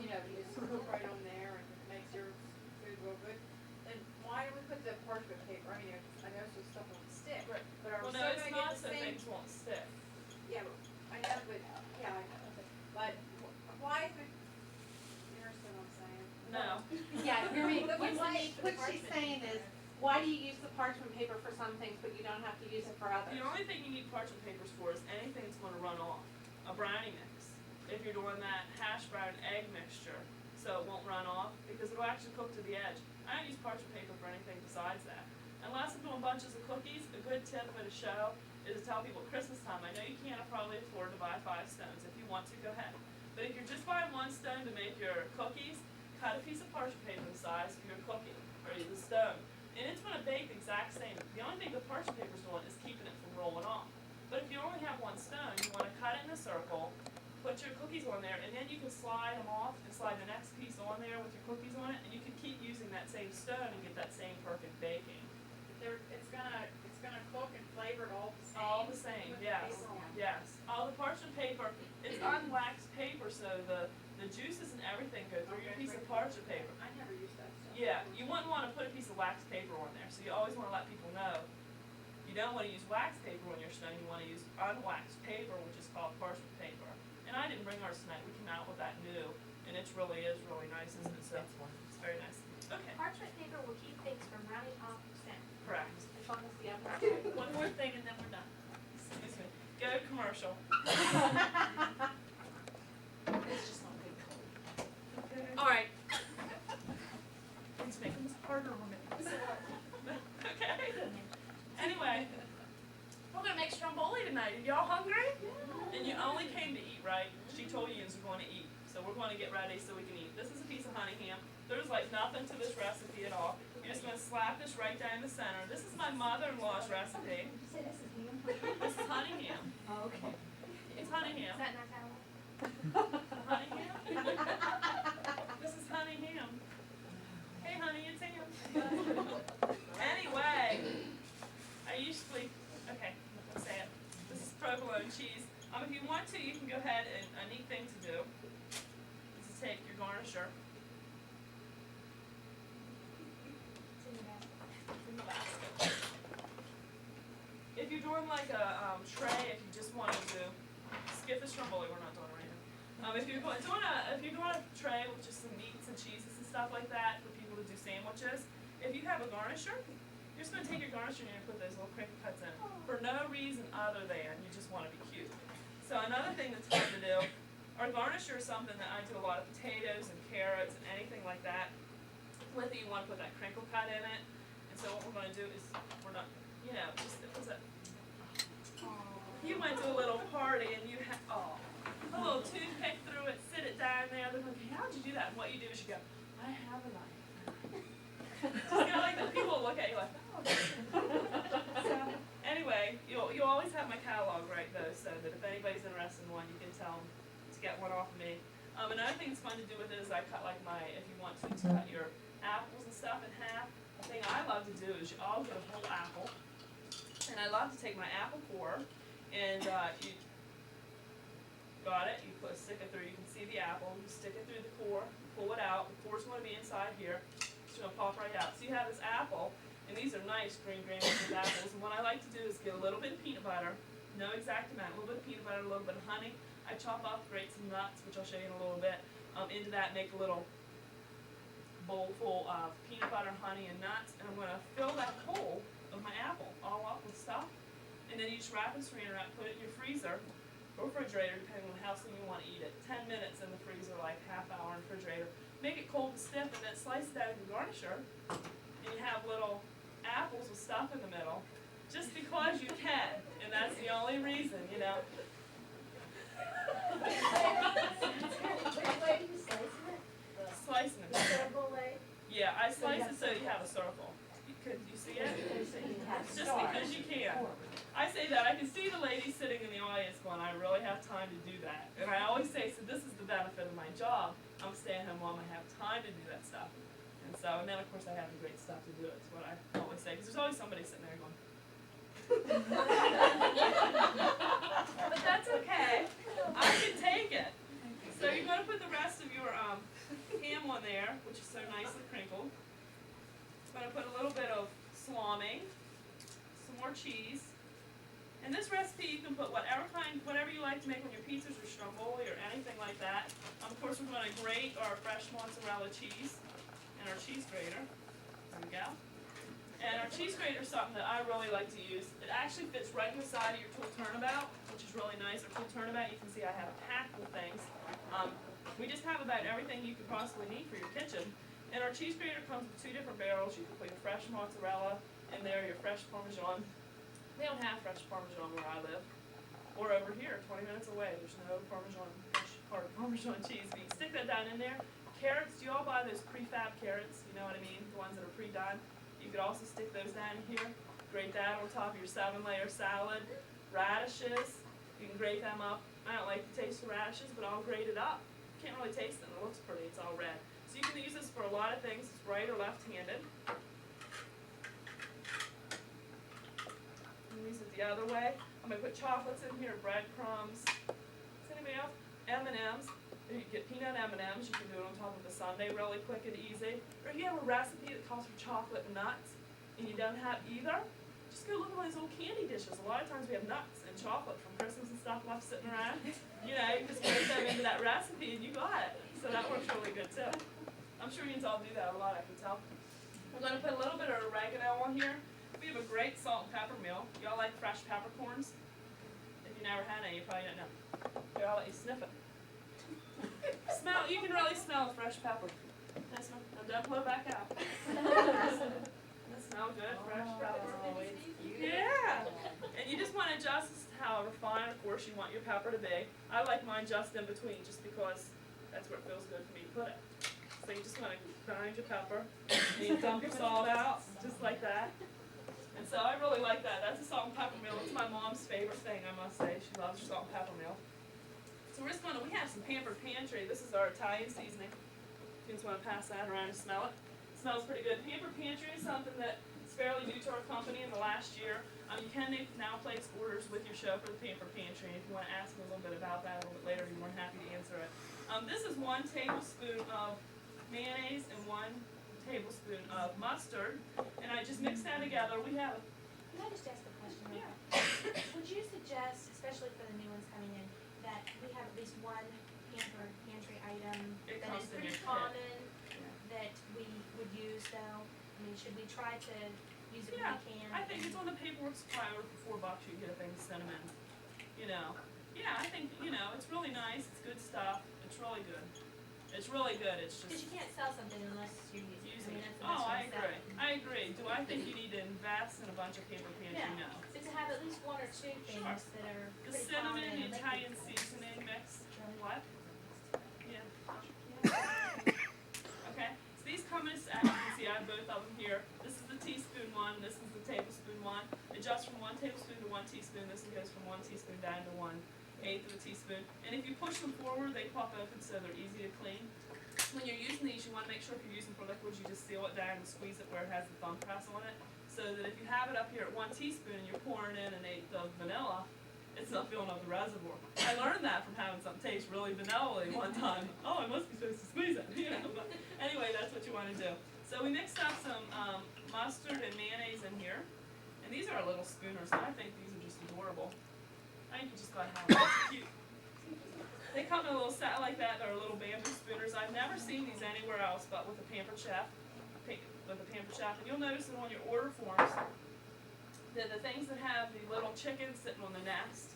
you just put right on there and it makes your food real good? And why do we put the parchment paper, I mean, I know some stuff won't stick, Right. but are we Well, still no, it's gonna not get so the same? things won't stick. Yeah, but, I know, but, yeah, I know, but why is it, you understand what I'm saying? No. Yeah, you're right. But What's the why- need for the What she's parchment saying paper? is, why do you use the parchment paper for some things, but you don't have to use it for others? The only thing you need parchment papers for is anything that's gonna run off. A brownie mix. If you're doing that hash brown egg mixture, so it won't run off, because it'll actually cook to the edge. I don't use parchment paper for anything besides that. Unless I'm doing bunches of cookies, a good tip for the show is to tell people at Christmas time, I know you can't probably afford to buy 5 stones. If you want to, go ahead. But if you're just buying 1 stone to make your cookies, cut a piece of parchment paper the size of your cookie, or the stone. And it's gonna bake the exact same. The only thing the parchment paper's doing is keeping it from rolling off. But if you only have 1 stone, you wanna cut it in a circle, put your cookies on there, and then you can slide them off and slide the next piece on there with your cookies on it, and you can keep using that same stone and get that same perfect baking. It's gonna cook and flavor it all the same. All the same, with the yes, paper on. yes. All the parchment paper, it's unwaxed paper, so the juices and everything go through your Okay, piece of great. parchment paper. I never used that stuff. Yeah, you wouldn't wanna put a piece of wax paper on there, so you always wanna let people know. You don't wanna use wax paper on your stone, you wanna use unwaxed paper, which is called parchment paper. And I didn't bring ours tonight, we came out with that new, and it really is really nice, isn't it? So, it's very nice. Okay, Parchment paper will keep things from running off scent. correct. As long as the oven's One more thing and then we're done. Excuse me. Go commercial. It's just not good cold. Okay. Alright. It's making this harder on me. Okay. Anyway, we're gonna make stromboli tonight. Are y'all hungry? And you only came to eat, right? She told you you're going to eat. So we're going to get ready so we can eat. This is a piece of honey ham. There's like nothing to this recipe at all. You're just gonna slap this right down the center. This is my mother-in-law's recipe. Did you say this is ham? This is honey ham. Oh, okay. It's honey Is ham. that not how? Honey ham? This is honey ham. Hey honey, it's ham. Anyway, I usually, okay, let's say it. This is provolone cheese. If you want to, you can go ahead and, a neat thing to do is to take your garnisher. It's in your basket. In the basket. If you're doing like a tray, if you just want to do, skip the stromboli, we're not doing it right now. If you're doing a tray with just some meats and cheeses and stuff like that for people to do sandwiches, if you have a garnisher, you're just gonna take your garnisher and you're gonna put those little crinkle cuts in for no reason other than you just want to be cute. So another thing that's fun to do, our garnisher is something that I do a lot of potatoes and carrots and anything like that. With it, you want to put that crinkle cut in it. And so what we're going to do is, we're not, you know, just, it was a, you went to a little party and you had, a little toothpick through it, sit it down there, they're like, how'd you do that? And what you do is you go, I have a knife. Just kind of like the people will look at you like, oh. So, anyway, you'll always have my catalog right though, so that if anybody's interested in one, you can tell them to get one off of me. Another thing that's fun to do with it is I cut like if you want to cut your apples and stuff in half. The thing I love to do is I'll get a whole apple, and I love to take my apple core, and you got it, you stick it through, you can see the apple, you stick it through the core, pull it out, the core's gonna be inside here, just gonna pop right out. So you have this apple, and these are nice green Granny Smith apples, and what I like to do is get a little bit of peanut butter, no exact amount, a little bit of peanut butter, a little bit of honey. I chop up, grate some nuts, which I'll show you in a little bit, into that, make a little bowl full of peanut butter, honey, and nuts, and I'm gonna fill that hole of my apple all up with stuff, and then you just wrap and saran wrap, put it in your freezer, or refrigerator, depending on how soon you wanna eat it. 10 minutes in the freezer, like half hour in the refrigerator. Make it cold and stiff, and then slice it out in your garnisher, and you have little apples with stuff in the middle, just because you can, and that's the only reason, you know. Which way do you slice it? Slicing The it. circle way? Yeah, I slice it so you have a circle. Could you see it? Just because you can. I say that, I can see the lady sitting in the audience going, I really have time to do that. And I always say, so this is the benefit of my job. I'm staying home mom, I have time to do that stuff. And so, and then of course I have the great stuff to do it, is what I always say, because there's always somebody sitting there going. But that's okay, I can take it. So you're gonna put the rest of your ham on there, which is so nicely crinkled. Gonna put a little bit of salami, some more cheese. In this recipe, you can put whatever you like to make on your pizzas or stromboli or anything like that. Of course, we're gonna grate our fresh mozzarella cheese in our cheese grater. There we go. And our cheese grater is something that I really like to use. It actually fits right in the side of your tool turnabout, which is really nice. Our tool turnabout, you can see I have it packed with things. We just have about everything you could possibly need for your kitchen. And our cheese grater comes with 2 different barrels. You can put your fresh mozzarella in there, your fresh Parmesan. They don't have fresh Parmesan where I live. Or over here, 20 minutes away, there's no Parmesan, fresh part of Parmesan cheese. But you can stick that down in there. Carrots, do you all buy those prefab carrots? You know what I mean? The ones that are pre-done. You could also stick those down here. Grate that on top of your 7-layer salad. Radishes, you can grate them up. I don't like the taste of radishes, but I'll grate it up. Can't really taste them, it looks pretty, it's all red. So you can use this for a lot of things, it's right or left-handed. Use it the other way. I'm gonna put chocolates in here, breadcrumbs. Does anybody else? M&Ms. You can get peanut M&Ms. You can do it on top of a sundae really quick and easy. Or if you have a recipe that calls for chocolate and nuts, and you don't have either, just go look at those old candy dishes. A lot of times we have nuts and chocolate from Christmas and stuff left sitting around. You know, you just grate them into that recipe and you got it. So that works really good too. I'm sure you all do that a lot, I can tell. I'm gonna put a little bit of oregano on here. We have a great salt and pepper meal. Y'all like fresh peppercorns? If you never had any, you probably don't know. Here, I'll let you sniff it. Smell, you can really smell fresh pepper. That's not, don't blow back out. That smells good, fresh pepper. Yeah. And you just want to adjust however fine, of course, you want your pepper to be. I like mine just in between, just because that's where it feels good for me to put it. So you just want to grind your pepper, and you dump your salt out, just like that. And so I really like that. That's a salt and pepper meal. It's my mom's favorite thing, I must say. She loves her salt and pepper meal. So we're just gonna, we have some Pampered Pantry. This is our Italian seasoning. You just wanna pass that around and smell it. It smells pretty good. Pampered Pantry is something that is fairly new to our company in the last year. You can now place orders with your show for the Pampered Pantry. If you wanna ask me a little bit about that a little bit later, I'd be more than happy to answer it. This is 1 tablespoon of mayonnaise and 1 tablespoon of mustard. And I just mix that together. We have, Can I just ask a question? real yeah. quick? Would you suggest, especially for the new ones coming in, that we have at least one Pampered Pantry item It that comes is in pretty your kit. common, that we would use though? I mean, should we try to use it Yeah, when we can? I think it's on the paperwork supply order for $4 you get a thing of cinnamon. You know, yeah, I think, you know, it's really nice, it's good stuff, it's really good. It's really good, it's Because just you can't sell something unless you're using it. I using mean, it. that's the best Oh, way I to sell agree, it. I agree. Do I think you need to invest in a bunch of paper pantry? Yeah. No. So to have at least 1 or 2 things Sure. that are The pretty cinnamon, common the and they Italian can- seasoning mix, what? Yeah. Okay, so these come in, as you can see, I have both of them here. This is the teaspoon one, this is the tablespoon one. Adjust from 1 tablespoon to 1 teaspoon. This one goes from 1 teaspoon down to 1/8 of a teaspoon. And if you push them forward, they pop open so they're easy to clean. When you're using these, you want to make sure if you're using for liquids, you just seal it down and squeeze it where it has the thumb press on it. So that if you have it up here at 1 teaspoon and you're pouring in an 1/8 of vanilla, it's not filling up the reservoir. I learned that from having something taste really vanilla-y one time. Oh, I must be supposed to squeeze it, you know. But anyway, that's what you want to do. So we mixed up some mustard and mayonnaise in here. And these are our little spooners, and I think these are just adorable. I think you just gotta have them. It's cute. They come in a little set like that. They're little bamboo spooners. I've never seen these anywhere else but with a Pampered Chef. With a Pampered Chef. And you'll notice that on your order forms that the things that have the little chickens sitting on the nest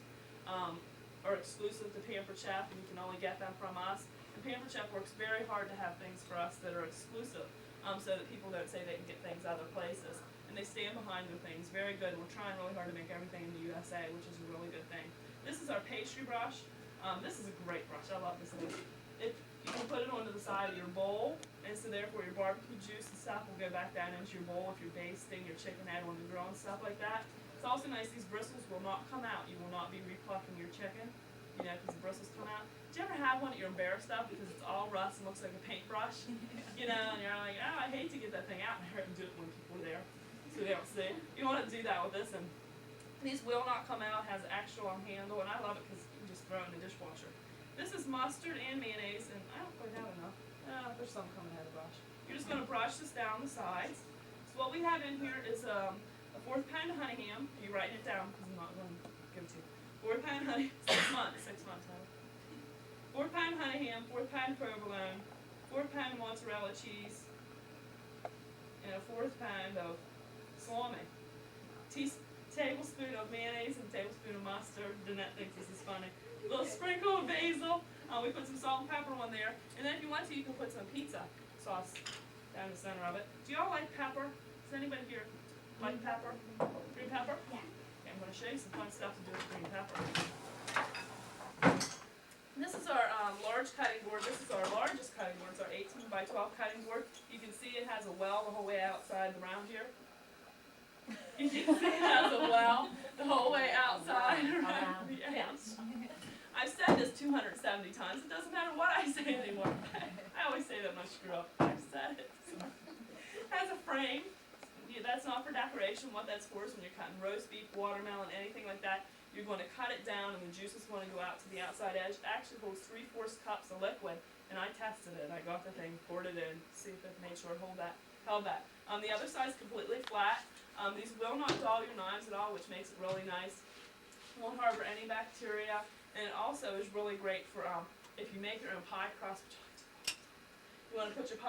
are exclusive to Pampered Chef, and you can only get them from us. And Pampered Chef works very hard to have things for us that are exclusive, so that people don't say they can get things other places. And they stand behind their things. Very good. We're trying really hard to make everything in the USA, which is a really good thing. This is our pastry brush. This is a great brush. I love this thing. You can put it onto the side of your bowl, and so therefore your barbecue juice and stuff will go back down into your bowl if you're basting your chicken head on the grill and stuff like that. It's also nice, these bristles will not come out. You will not be replucking your chicken, because the bristles come out. Do you ever have one that you're embarrassed of because it's all rust and looks like a paintbrush? And you're like, oh, I hate to get that thing out, and I hurt and do it when people are there, so they don't see. You want to do that with this, and these will not come out. It has an actual handle, and I love it because you can just throw it in the dishwasher. This is mustard and mayonnaise, and I don't quite have enough. There's some coming out of the brush. You're just going to brush this down the sides. So what we have in here is a 1/4 pound of honey ham. You're writing it down because I'm not going to give it to you. 1/4 pound honey, 6 months, honey. 1/4 pound honey ham, 1/4 pound provolone, 1/4 pound mozzarella cheese, and a 1/4 pound of salami. Tablespoon of mayonnaise and tablespoon of mustard. Danette thinks this is funny. A little sprinkle of basil. We put some salt and pepper on there. And then if you want to, you can put some pizza sauce down the center of it. Do y'all like pepper? Does anybody here like pepper? Green pepper? Yeah. Okay, I'm going to show you some fun stuff to do with green pepper. This is our large cutting board. This is our largest cutting board. It's our 18 by 12 cutting board. You can see it has a well the whole way outside the round here. You can see it has a well the whole way outside around the edge. I've said this 270 times. It doesn't matter what I say anymore. I always say that when I screw up. I've said it. It has a frame. That's not for decoration. What that's for is when you're cutting roast beef, watermelon, anything like that. You're going to cut it down, and the juice is going to go out to the outside edge. It actually holds 3/4 cups of liquid, and I tested it. I got the thing, poured it in, see if it made sure it held that. The other side is completely flat. These will not dull your knives at all, which makes it really nice. Won't harbor any bacteria, and it also is really great for if you make your own pie crust. You want to put your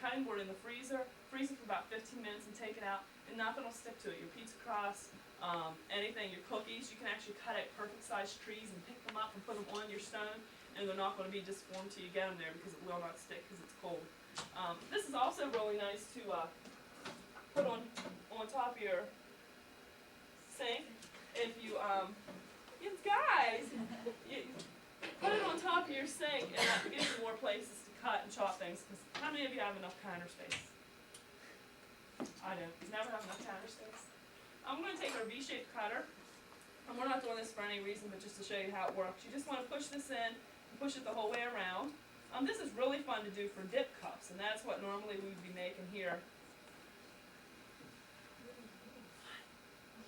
cutting board in the freezer, freeze it for about 15 minutes, and take it out, and nothing will stick to it. Your pizza crust, anything, your cookies, you can actually cut out perfect sized trees and pick them up and put them on your stone, and they're not going to be disformed till you get them there because it will not stick because it's cold. This is also really nice to put on top of your sink. If you guys, you put it on top of your sink, and that gives you more places to cut and chop things. Because how many of you have enough counter space? I don't. Never have enough counter space. I'm going to take our V-shaped cutter, and we're not doing this for any reason, but just to show you how it works. You just want to push this in, and push it the whole way around. This is really fun to do for dip cups, and that's what normally we would be making here.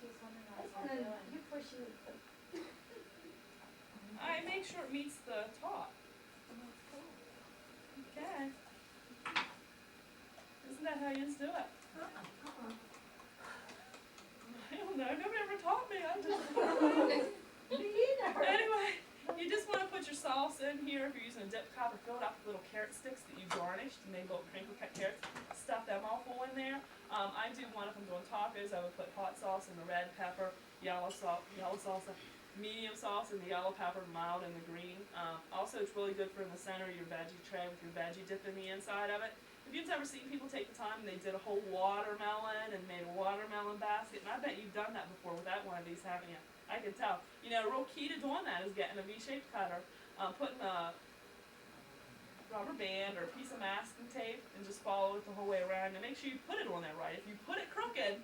She's wondering I what just I'm wanna, doing. you pushing it, but. I make sure it meets the top. Okay. Isn't that how you used to do it? I don't know. Nobody ever taught me. I just. Me either. Anyway, you just want to put your sauce in here. If you're using a dip cup, or fill it up with little carrot sticks that you garnished. You made little crinkle cut carrots. Stuff them all full in there. I do one if I'm doing tacos. I would put hot sauce and the red pepper, yellow salsa, medium sauce, and the yellow pepper, mild, and the green. Also, it's really good for in the center of your veggie tray with your veggie dip in the inside of it. Have you ever seen people take the time and they did a whole watermelon and made a watermelon basket? And I bet you've done that before without one of these, haven't you? I can tell. A real key to doing that is getting a V-shaped cutter, putting a rubber band or a piece of masking tape, and just follow it the whole way around. And make sure you put it on there right. If you put it crooked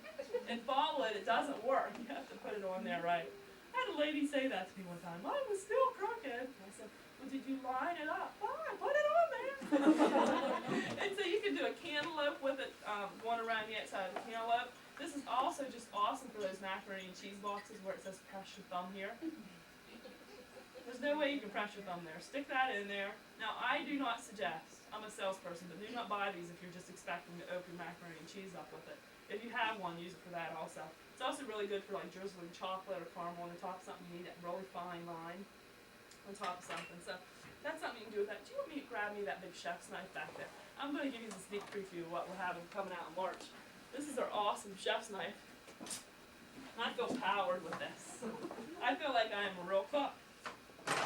and follow it, it doesn't work. You have to put it on there right. I had a lady say that to me one time. Mine was still crooked. I said, well, did you line it up? Fine, put it on there. And so you can do a cantaloupe with it going around the outside of the cantaloupe. This is also just awesome for those macaroni and cheese boxes where it says press your thumb here. There's no way you can press your thumb there. Stick that in there. Now, I do not suggest I'm a salesperson, but do not buy these if you're just expecting to open macaroni and cheese up with it. If you have one, use it for that also. It's also really good for like drizzling chocolate or caramel on the top of something. You need that really fine line on top of something. So that's something you can do with that. Do you want me to grab me that big chef's knife back there? I'm going to give you the sneak preview of what we're having coming out in March. This is our awesome chef's knife. I feel powered with this. I feel like I am a real cook.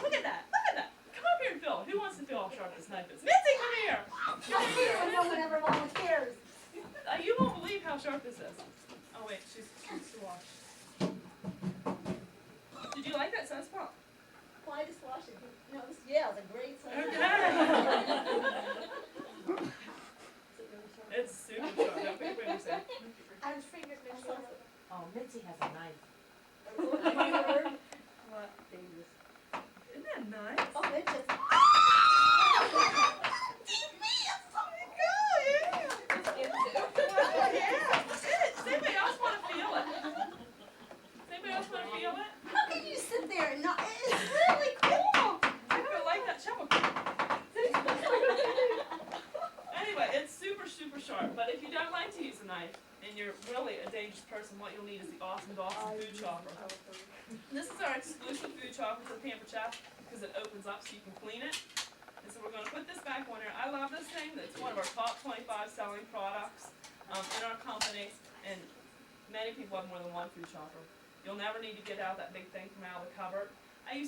Look at that, look at that. Come up here and feel it. Who wants to feel how sharp this knife is? Mitzi, come here. Come here. No one ever volunteers. You won't believe how sharp this is. Oh wait, she's to wash. Did you like that sense pump? Well, I just watched it. No, this, yeah, it's a great size. Okay. It's super sharp. No, wait a second. I was fingers I mixed saw up. Oh, Mitzi has a knife. it. What? Dangerous. Isn't that nice? Oh, it just. Oh, yeah. Does anybody else want to feel it? Does anybody else want to feel it? How can you sit there and not? It's really cool. I feel like that shovel. Anyway, it's super, super sharp. But if you don't like to use a knife and you're really a dangerous person, what you'll need is the awesome Dawson food chopper. This is our exclusive food chopper for Pampered Chef because it opens up so you can clean it. And so we're going to put this back on here. I love this thing. It's one of our top 25 selling products in our company. And many people have more than one food chopper. You'll never need to get out that big thing from out of the cupboard. I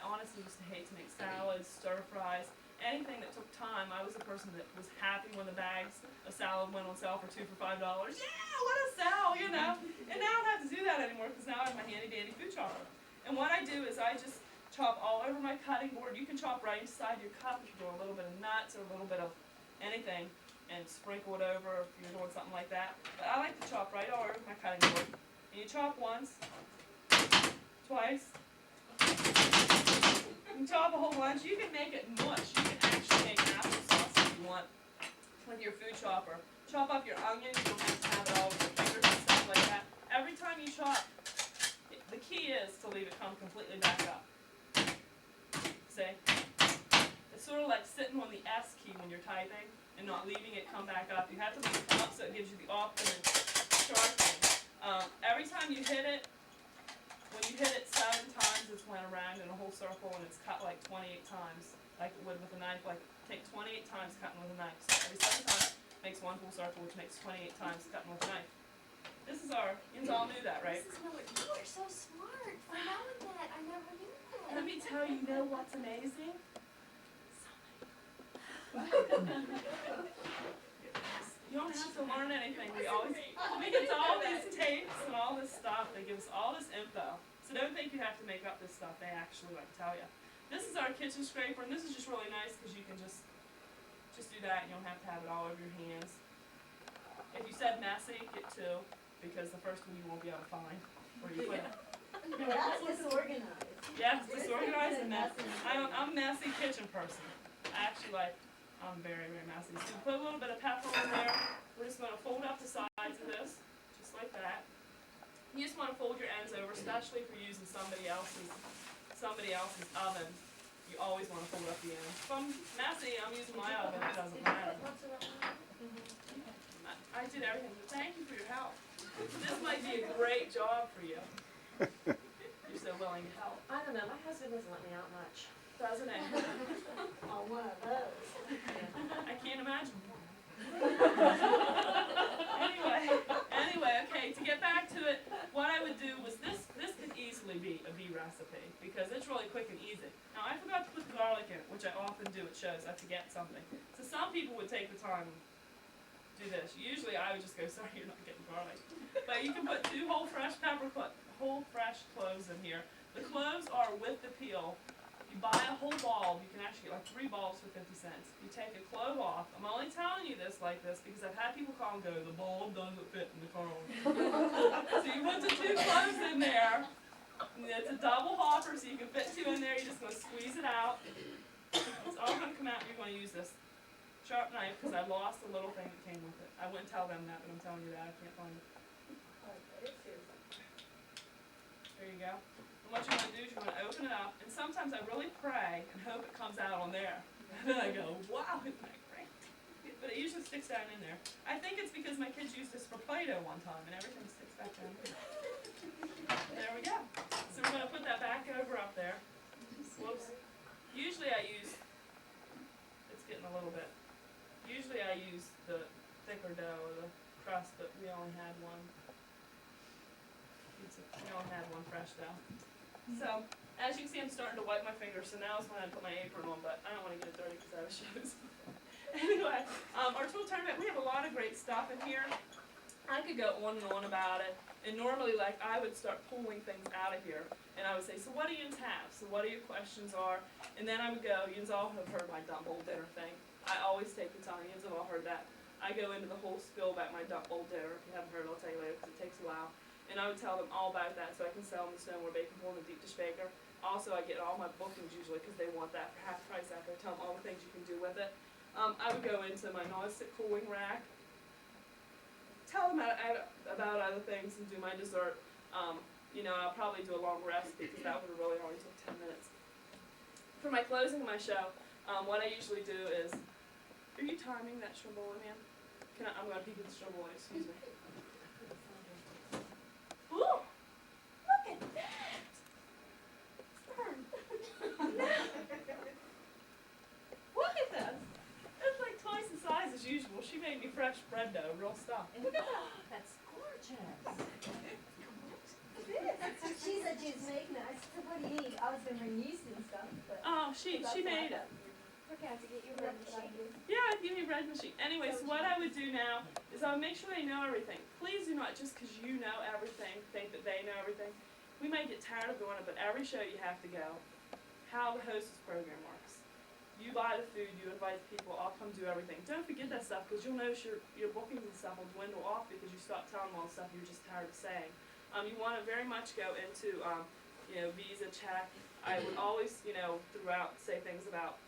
honestly used to hate to make salads, stir fries, anything that took time. I was a person that was happy when the bags of salad went on sale for 2 for $5. Yeah, what a sale, you know. And now I don't have to do that anymore because now I have my handy dandy food chopper. And what I do is I just chop all over my cutting board. You can chop right inside your cup if you're doing a little bit of nuts or a little bit of anything and sprinkle it over if you're doing something like that. But I like to chop right all over my cutting board. And you chop once, twice, you can chop a whole bunch. You can make it mush. You can actually make applesauce if you want with your food chopper. Chop up your onions. You don't have to have it all with your fingers and stuff like that. Every time you chop, the key is to leave it come completely back up. See? It's sort of like sitting on the S key when you're typing and not leaving it come back up. You have to leave it up so it gives you the optimum sharpening. Every time you hit it, when you hit it 7 times, it's went around in a whole circle and it's cut like 28 times, like it would with a knife. Like take 28 times cutting with a knife. So every 7 times makes one full circle, which makes 28 times cutting with a knife. This is our, you all knew that, right? This is what you are so smart for knowing that. I never knew that. Let me tell you, know what's amazing? You don't have to learn anything. We get all these tapes and all this stuff. They give us all this info. So don't think you have to make up this stuff. They actually like tell you. This is our kitchen scraper, and this is just really nice because you can just do that. You don't have to have it all over your hands. If you said messy, get 2 because the first one you won't be able to find where you put it. That's disorganized. Yes, disorganized and messy. I'm a messy kitchen person. I'm very, very messy. So put a little bit of pepper in there. We're just going to fold up the sides of this, just like that. You just want to fold your ends over, especially if you're using somebody else's oven. You always want to fold up the ends. If I'm messy, I'm using my oven. It doesn't matter. I did everything, but thank you for your help. This might be a great job for you. You're so willing to help. I don't know, my husband doesn't let me out much. Doesn't it? Oh, one of those. I can't imagine. Anyway, okay, to get back to it, what I would do was this could easily be a bee recipe because it's really quick and easy. Now, I forgot to put the garlic in it, which I often do. It shows I forget something. So some people would take the time to do this. Usually I would just go, sorry, you're not getting garlic. But you can put 2 whole fresh cloves in here. The cloves are with the peel. You buy a whole bulb, you can actually get like 3 bulbs for 50 cents. You take a clove off. I'm only telling you this like this because I've had people call and go, the bulb doesn't fit in the cone. So you put the 2 cloves in there. It's a double hopper, so you can fit 2 in there. You're just going to squeeze it out. It's all going to come out, and you're going to use this sharp knife because I lost the little thing that came with it. I wouldn't tell them that, but I'm telling you that. I can't find it. There you go. And what you're going to do is you're going to open it up, and sometimes I really pray and hope it comes out on there. And then I go, wow, isn't that great? But it usually sticks down in there. I think it's because my kids used this for Play-Doh one time and everything sticks back down in there. There we go. So we're gonna put that back over up there. Whoops. Usually I use, it's getting a little bit, usually I use the thicker dough or the crust, but we only had one. We only had one fresh dough. So, as you can see, I'm starting to wipe my fingers, so now is when I put my apron on, but I don't wanna get it dirty because I have shoes. Anyway, our tool tournament, we have a lot of great stuff in here. I could go on and on about it, and normally, like, I would start pulling things out of here, and I would say, so what do yous have? So what are your questions are? And then I would go, yous all have heard my dump bowl dinner thing. I always take the time, yous have all heard that. I go into the whole spiel about my dump bowl dinner. If you haven't heard, I'll tell you later, because it takes a while. And I would tell them all about that, so I can sell them the Stoneware Baking Bowl and the Deep Dish Baker. Also, I get all my bookings usually, because they want that for half price after I tell them all the things you can do with it. I would go into my non-stick cooling rack, tell them about other things, and do my dessert. I'll probably do a long recipe because that would have really only took 10 minutes. For my closing of my show, what I usually do is, are you timing that stromboli, ma'am? I'm going to peek at the stromboli, excuse me. Ooh, look at that! Look at this! It's like twice the size as usual. She made me fresh bread dough, real stuff. Look at that! That's gorgeous. She said she was making it. I said, what do you need? I was gonna bring yeast and stuff, but. Oh, she made it. Okay, I have to get you a bread machine. Yeah, give me a bread machine. Anyway, so what I would do now is I would make sure they know everything. Please do not, just because you know everything, think that they know everything. We might get tired of doing it, but every show you have to go. How the hostess program works. You buy the food, you invite the people, I'll come do everything. Don't forget that stuff, because you'll notice your bookings and stuff will dwindle off because you stop telling them all the stuff you're just tired of saying. You want to very much go into, Visa, check. I would always, throughout say things about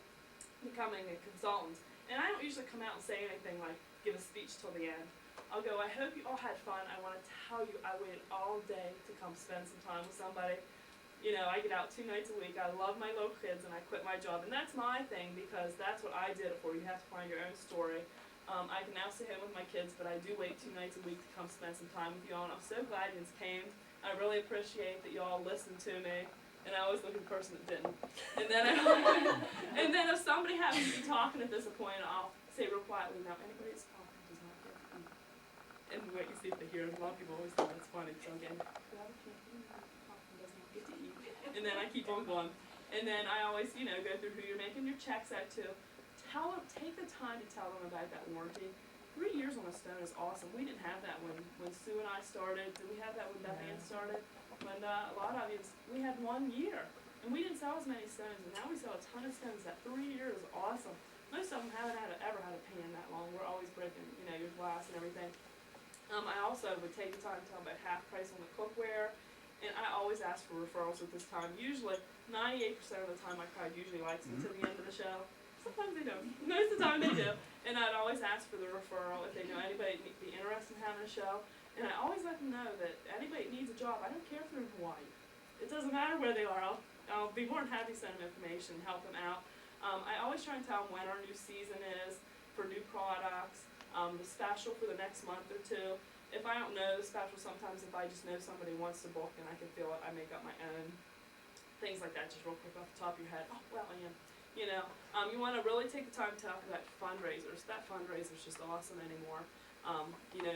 becoming a consultant. And I don't usually come out and say anything like give a speech till the end. I'll go, I hope you all had fun. I want to tell you I waited all day to come spend some time with somebody. I get out 2 nights a week. I love my little kids and I quit my job. And that's my thing because that's what I did it for. You have to find your own story. I can now stay home with my kids, but I do wait 2 nights a week to come spend some time with y'all. And I'm so glad you came. I really appreciate that y'all listened to me. And I always look at the person that didn't. And then if somebody happens to be talking at this point, I'll say real quietly, now anybody that's talking does not get to eat. And wait and see if they hear it. A lot of people always think it's funny, so again, whoever can't hear me talking does not get to eat. And then I keep on going. And then I always, go through who you're making your checks out to. Take the time to tell them about that warranty. 3 years on a stone is awesome. We didn't have that when Sue and I started. Did we have that when Beth Ann started? When a lot of you, we had 1 year. And we didn't sell as many stones. And now we sell a ton of stones. That 3 years is awesome. Most of them haven't ever had a pan that long. We're always breaking, your glass and everything. I also would take the time to tell them about half price on the cookware. And I always ask for referrals at this time. Usually, 98% of the time my crowd usually likes me to the end of the show. Sometimes they don't. Most of the time they do. And I'd always ask for the referral if they know anybody would be interested in having a show. And I always let them know that anybody that needs a job, I don't care if they're in Hawaii. It doesn't matter where they are. I'll be more than happy to send them information and help them out. I always try and tell them when our new season is for new products, the special for the next month or two. If I don't know the special, sometimes if I just know somebody wants to book and I can feel it, I make up my own. Things like that, just real quick off the top of your head. Oh, well, I am. You want to really take the time to talk about fundraisers. That fundraiser's just awesome anymore.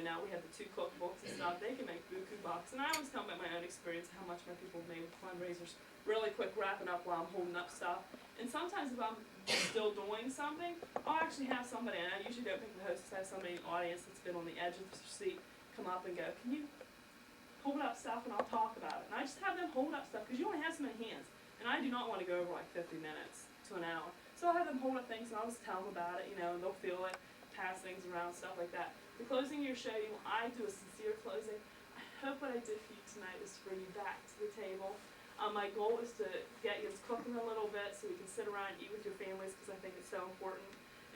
Now we have the 2 cookbooks and stuff. They can make buku bucks. And I always tell about my own experience, how much my people have made with fundraisers. Really quick wrapping up while I'm holding up stuff. And sometimes if I'm still doing something, I'll actually have somebody, and I usually don't think the hostess has somebody in the audience that's been on the edge of the seat come up and go, can you hold up stuff and I'll talk about it. And I just have them hold up stuff because you only have so many hands. And I do not want to go over like 50 minutes to an hour. So I'll have them hold up things and I'll just tell them about it, and they'll feel it, pass things around, stuff like that. The closing of your show, I do a sincere closing. I hope what I did for you tonight is to bring you back to the table. My goal is to get you cooking a little bit so we can sit around and eat with your families because I think it's so important.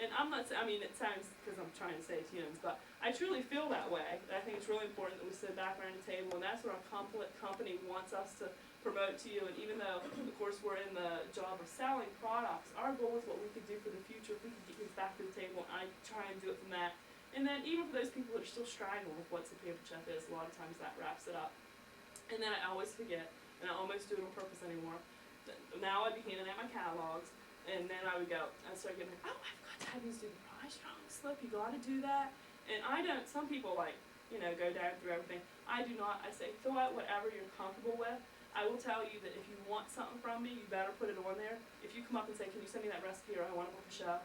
And I'm not, I mean, it sounds, because I'm trying to say it's humans, but I truly feel that way. I think it's really important that we sit back around the table, and that's what our company wants us to promote to you. And even though, of course, we're in the job of selling products, our goal is what we could do for the future if we could get kids back to the table, and I try and do it from that. And then even for those people that are still struggling with what the paper chef is, a lot of times that wraps it up. And then I always forget, and I almost do it on purpose anymore. Now I'd be handing out my catalogs, and then I would go, I'd start getting like, oh, I forgot to have you do the prize drawing slip, you gotta do that. And I don't, some people like, you know, go down through everything. I do not, I say, fill out whatever you're comfortable with. I will tell you that if you want something from me, you better put it on there. If you come up and say, can you send me that recipe, or I want to book a show,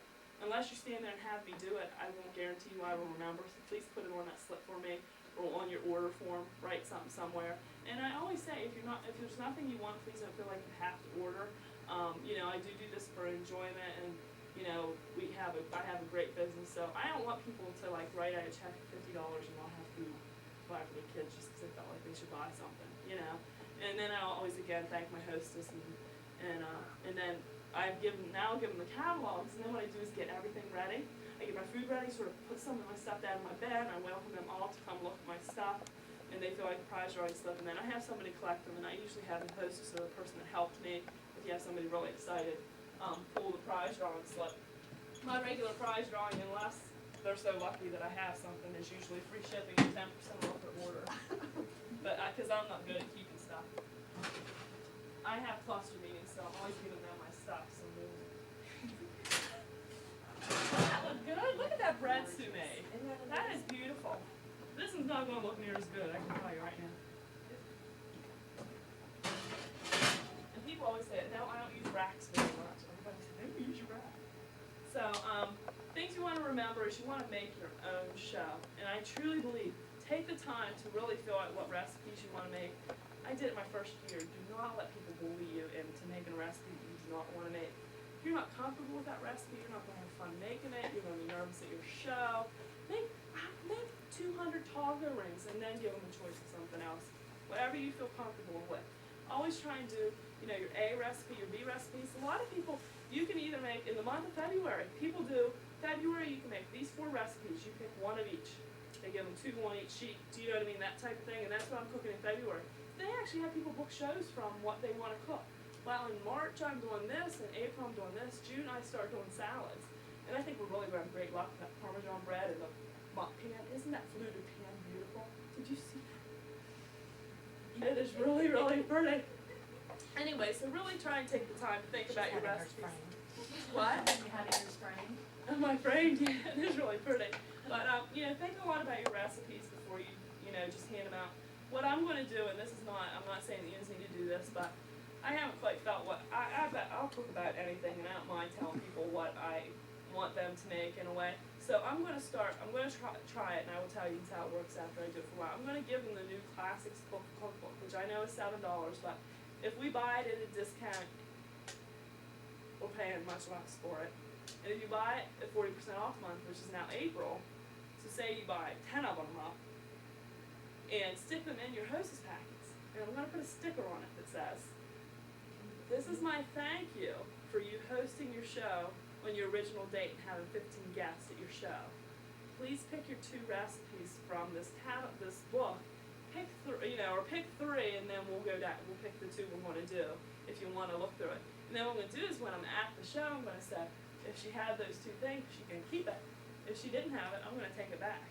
unless you stand there and have me do it, I won't guarantee you I will remember, so please put it on that slip for me, or on your order form, write something somewhere. And I always say, if there's nothing you want, please don't feel like you have to order. You know, I do this for enjoyment, and you know, I have a great business, so I don't want people to like write out a check for $50 and not have food buy for their kids just because they felt like they should buy something, you know. And then I'll always again thank my hostess, and then I've given the catalogs, and then what I do is get everything ready. I get my food ready, sort of put some of my stuff down in my bed, and I welcome them all to come look at my stuff, and they feel like a prize drawing slip, and then I have somebody collect them, and I usually have the hostess or the person that helped me, if you have somebody really excited, pull the prize drawing slip. My regular prize drawing, unless they're so lucky that I have something, is usually free shipping and 10% off their order. But because I'm not good at keeping stuff. I have cluster meetings, so I'm always giving them my stuff. So that look good. Look at that bread Sue made. That is beautiful. This is not going to look near as good, I can tell you right now. And people always say, no, I don't use racks very much. Everybody says, maybe use your rack. So, things you want to remember is you want to make your own show. And I truly believe, take the time to really fill out what recipes you want to make. I did it my first year. Do not let people bully you into making a recipe you do not want to make. If you're not comfortable with that recipe, you're not going to have fun making it, you're going to be nervous at your show. Make 200 toga rings and then give them a choice of something else. Whatever you feel comfortable with. Always try and do, you know, your A recipe, your B recipes. A lot of people, you can either make, in the month of February, people do, February you can make these 4 recipes, you pick one of each. They give them 2 on each sheet, do you know what I mean, that type of thing, and that's what I'm cooking in February. They actually have people book shows from what they want to cook. Well, in March I'm doing this, in April I'm doing this, June I start doing salads. And I think we're really going to have great luck with that Parmesan bread and the mott pan. Isn't that fluted pan beautiful? Did you see that? It is really, really pretty. Anyway, so really try and take the time to think about your recipes. What? You had it in your frame. My framed, yeah, it is really pretty. But, you know, think a lot about your recipes before you know, just hand them out. What I'm going to do, and this is not, I'm not saying that you just need to do this, but I haven't quite felt what, I'll cook about anything, and I don't mind telling people what I want them to make in a way. So I'm going to try it, and I will tell you how it works after I do it for a while. I'm going to give them the new Classics cookbook, which I know is $7, but if we buy it at a discount, we're paying much less for it. And if you buy it at 40% off month, which is now April, so say you buy 10 of them up, and stick them in your Hostess packets. And I'm going to put a sticker on it that says, this is my thank you for you hosting your show on your original date and having 15 guests at your show. Please pick your 2 recipes from this book. Pick 3, or pick 3, and then we'll go down. We'll pick the 2 we want to do if you want to look through it. And then what I'm going to do is when I'm at the show, I'm going to say, if she had those 2 things, she can keep it. If she didn't have it, I'm going to take it back.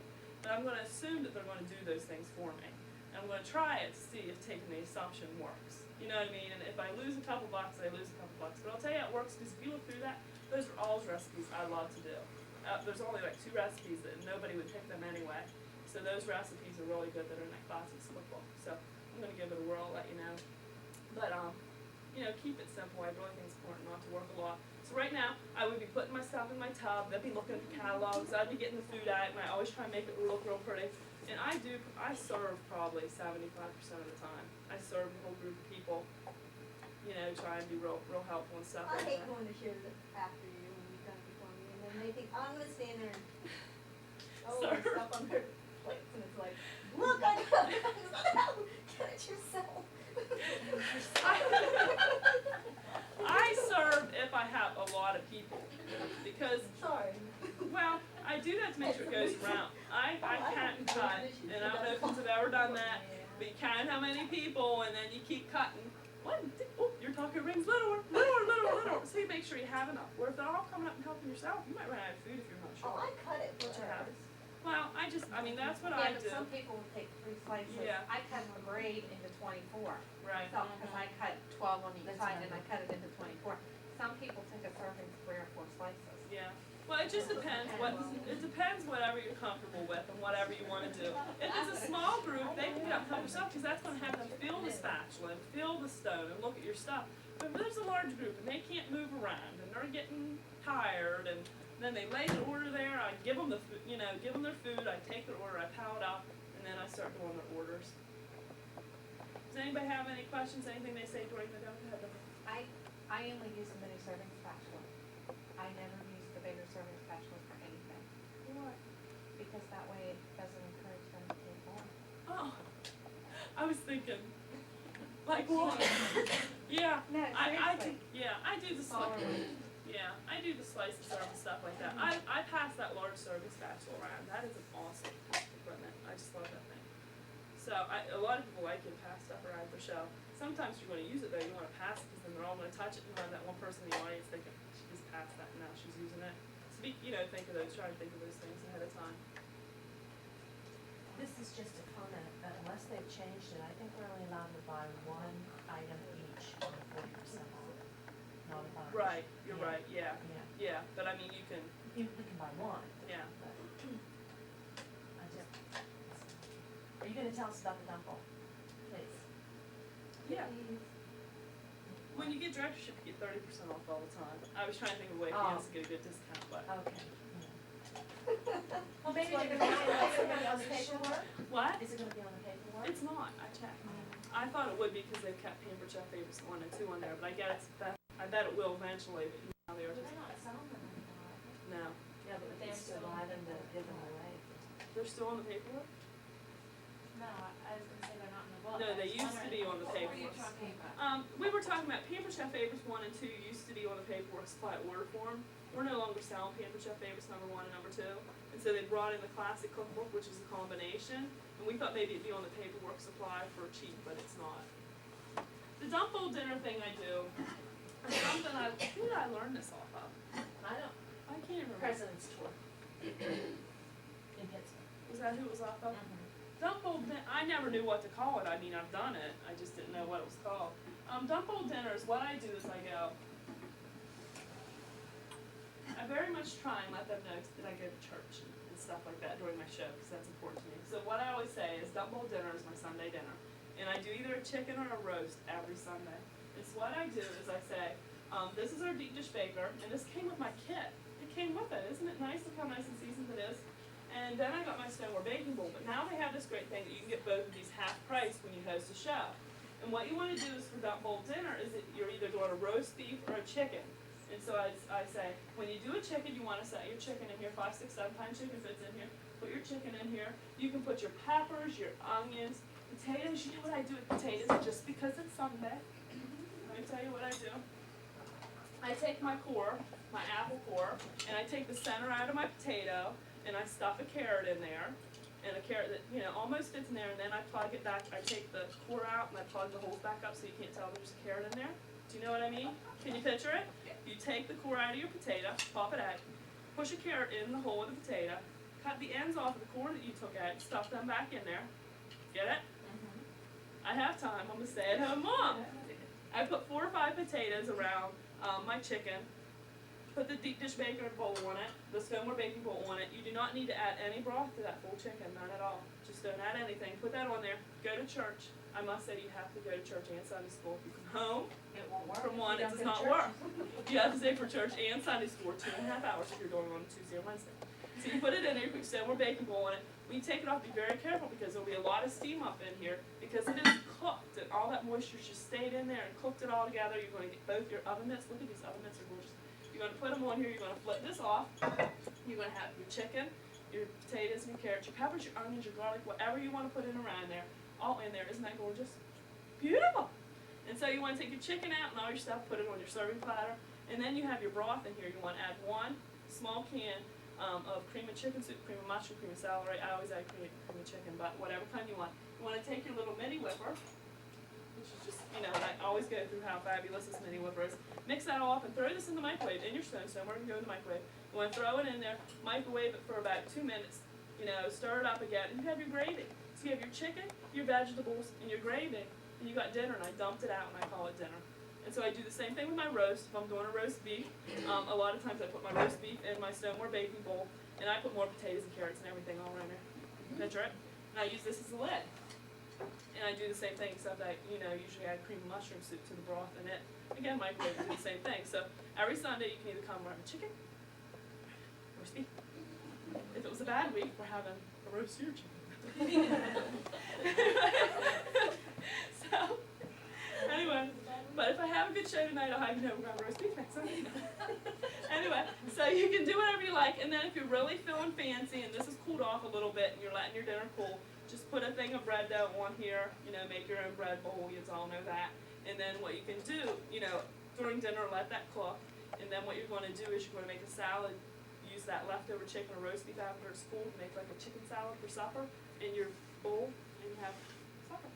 But I'm going to assume that they're going to do those things for me. And I'm going to try it to see if taking the assumption works. You know what I mean? And if I lose a couple bucks, I lose a couple bucks. But I'll tell you how it works, because if you look through that, those are all recipes I love to do. There's only like 2 recipes that nobody would pick them anyway. So those recipes are really good that are in that Classics cookbook. So I'm going to give it a whirl, let you know. But, you know, keep it simple. I really think it's important not to work a lot. So right now, I would be putting my stuff in my tub, I'd be looking at the catalogs, I'd be getting the food out, and I always try and make it look real pretty. And I serve probably 75% of the time. I serve a whole group of people, you know, try and be real helpful and stuff I like hate that. going to share after you when you've done before me, and then they think, I'm gonna stand there and, Serve. stuff on their plates, and it's like, look, I got it, get it yourself. I serve if I have a lot of people, because Sorry. goes around. I can't cut, and I don't know if you've ever done that, but you count how many people, and then you keep cutting. One, two, oh, your taco rings littler. So you make sure you have enough. Or if they're all coming up and helping yourself, you might run out of food if you're not Oh, sure. I cut it for What you have? hers. Well, that's what Yeah, I but do. some people will take 3 slices. Yeah. I cut the grade into 24. Right. So, cause I cut 12 on each That's side and right. I cut it into 24. Some people take a serving 3 or 4 slices. Yeah. Well, it just depends it depends whatever you're comfortable with and whatever you want to do. If it's a small group, they can get up and help yourself because that's going to have them feel the spatula and feel the stone and look at your stuff. But if there's a large group and they can't move around and they're getting tired and then they lay the order there, I give them give them their food, I take their order, I pile it up, and then I start doing their orders. Does anybody have any questions, anything they say during the demo? I only use the mini serving spatula. I never use the bigger serving spatula for anything. Why? Because that way it doesn't encourage them to take more. Oh, I was thinking, like what? Yeah, No, I do, seriously. I do the Smaller slice. ones. Yeah, I do the slice and serve and stuff like that. I pass that large serving spatula around. That is an awesome piece of equipment. I just love that thing. So a lot of people like to pass stuff around for show. Sometimes you're going to use it though. You want to pass it because then they're all going to touch it and have that one person in the audience thinking she just passed that and now she's using it. So think of those. Try to think of those things ahead of time. This is just a comment, that unless they've changed it, I think we're only allowed to buy 1 item each on the 40% off, not a bunch. Right. You're Yeah. right. Yeah. Yeah, Yeah. But I mean, you can. we can buy 1, Yeah. but I just, are you gonna tell us about the dump bowl? Please. Yeah. When you get directorship, you get 30% off all the time. I was trying to think of a way for Oh. you to get a good discount, but. Okay. Well, maybe they're gonna be on the paperwork? What? Is it gonna be on the paperwork? It's not. I checked. I thought it would be because they've kept Pampered Chef Favorites 1 and 2 on there, but I bet it will eventually, but now they are Do just, they not sell them anymore? no. Yeah, but They're it's still still- buy them to give them away. They're still on the paperwork? No, I was gonna say they're not in the book. No, I they was used to be wondering- on the What were you paperwork. talking about? We were talking about Pampered Chef Favorites 1 and 2 used to be on the paperwork supply order form. We're no longer selling Pampered Chef Favorites number 1 and number 2. And so they brought in the classic cookbook, which is a combination. And we thought maybe it'd be on the paperwork supply for cheap, but it's not. The dump bowl dinner thing I do is something who did I learn this off of? I don't, I can't even remember. President's Tour. In Pittsburgh. Was that who it was off of? Mm-hmm. Dump bowl I never knew what to call it. I mean, I've done it. I just didn't know what it was called. Dump bowl dinners, what I do is I go, I very much try and let them know that I go to church and stuff like that during my show because that's important to me. So what I always say is dump bowl dinner is my Sunday dinner. And I do either a chicken or a roast every Sunday. And so what I do is I say, this is our deep dish baker, and this came with my kit. It came with it. Isn't it nice? Look how nice and seasoned it is. And then I got my stoneware baking bowl. But now they have this great thing that you can get both of these half price when you host a show. And what you want to do is for dump bowl dinner is that you're either doing a roast beef or a chicken. And so I say, when you do a chicken, you want to set your chicken in here, 5, 6, 7 times chicken fits in here. Put your chicken in here. You can put your peppers, your onions, potatoes. You know what I do with potatoes just because it's Sunday? Let me tell you what I do. I take my core, my apple core, and I take the center out of my potato, and I stuff a carrot in there, and a carrot that, almost fits in there, and then I plug it back. I take the core out, and I plug the holes back up so you can't tell there's a carrot in there. Do you know what I mean? Can you picture it? You take the core out of your potato, pop it out, push a carrot in the hole of the potato, cut the ends off of the core that you took out, stuff them back in there. Get it? I have time. I'm a stay-at-home mom. I put 4 or 5 potatoes around my chicken. Put the deep dish baker bowl on it, the stoneware baking bowl on it. You do not need to add any broth to that full chicken, none at all. Just don't add anything. Put that on there. Go to church. I must say you have to go to church and Sunday school. If you come home It won't work. from if one, you it don't does go to not church. work. You have to stay for church and Sunday school 2.5 hours if you're going on Tuesday or Wednesday. So you put it in there, you put your stoneware baking bowl on it. When you take it off, be very careful because there'll be a lot of steam up in here because it is cooked and all that moisture just stayed in there and cooked it all together. You're going to get both your oven mitts. Look at these oven mitts, are gorgeous. You're going to put them on here. You're going to flip this off. You're going to have your chicken, your potatoes, and your carrots, your peppers, your onions, your garlic, whatever you want to put in around there, all in there. Isn't that gorgeous? Beautiful. And so you want to take your chicken out and all your stuff, put it on your serving platter, and then you have your broth in here. You want to add 1 small can of cream of chicken soup, cream of mushroom, cream of celery. I always add cream of chicken, but whatever kind you want. You want to take your little mini whipper, which is just, you know, I always go through how fabulous this mini whipper is. Mix that all up and throw this in the microwave, in your stone, where you can go in the microwave. You want to throw it in there, microwave it for about 2 minutes, you know, stir it up again, and you have your gravy. So you have your chicken, your vegetables, and your gravy, and you got dinner, and I dumped it out and I call it dinner. And so I do the same thing with my roast. If I'm doing a roast beef, a lot of times I put my roast beef in my stoneware baking bowl, and I put more potatoes and carrots and everything all around there. Picture it. And I use this as a lid. And I do the same thing, except I, you know, usually add cream of mushroom soup to the broth in it. Again, microwave, do the same thing. So every Sunday you can either come around with chicken, roast beef. If it was a bad week, we're having a roast sear chicken. So, anyway, but if I have a good show tonight, I'll have you know we're going to roast beef next Sunday. Anyway, so you can do whatever you like, and then if you're really feeling fancy and this has cooled off a little bit and you're letting your dinner cool, just put a thing of bread dough on here, you know, make your own bread bowl, you all know that. And then what you can do, you know, during dinner, let that cook, and then what you're going to do is you're going to make a salad, use that leftover chicken or roast beef after it's cooled, make like a chicken salad for supper in your bowl, and you have supper.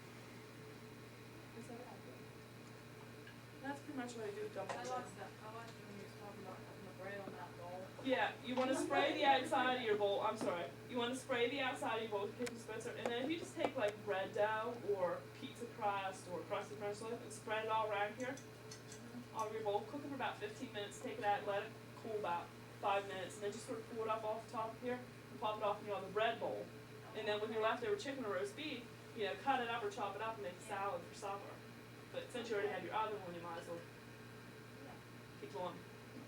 That's pretty much what I do with dumplings. I watched when you was talking about putting the bread on that bowl. Yeah, you want to spray the outside of your bowl. I'm sorry. You want to spray the outside of your bowl with a kitchen dispenser, and then if you just take like bread dough or pizza crust or crusted French loaf and spread it all around here, all over your bowl, cook it for about 15 minutes, take it out, let it cool about 5 minutes, and then just sort of pull it up off the top here and pop it off in your other bread bowl. And then with your leftover chicken or roast beef, you know, cut it up or chop it up and make a salad for supper. But since you already have your other one, you might as well keep going.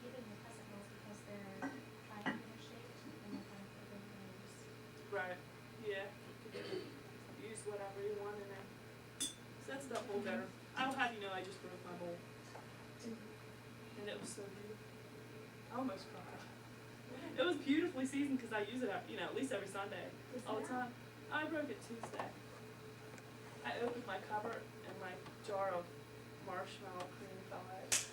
Even the crescent rolls, because they're triangular shaped, and they're kind of flavors. Right, yeah. Use whatever you want in there. Set stuff a little better. I'll have you know I just broke my bowl. And it was so beautiful. I almost cried. It was beautifully seasoned because I use it, you know, at least every Sunday, all the time. I broke it Tuesday. I opened my cupboard and my jar of marshmallow cream fell out.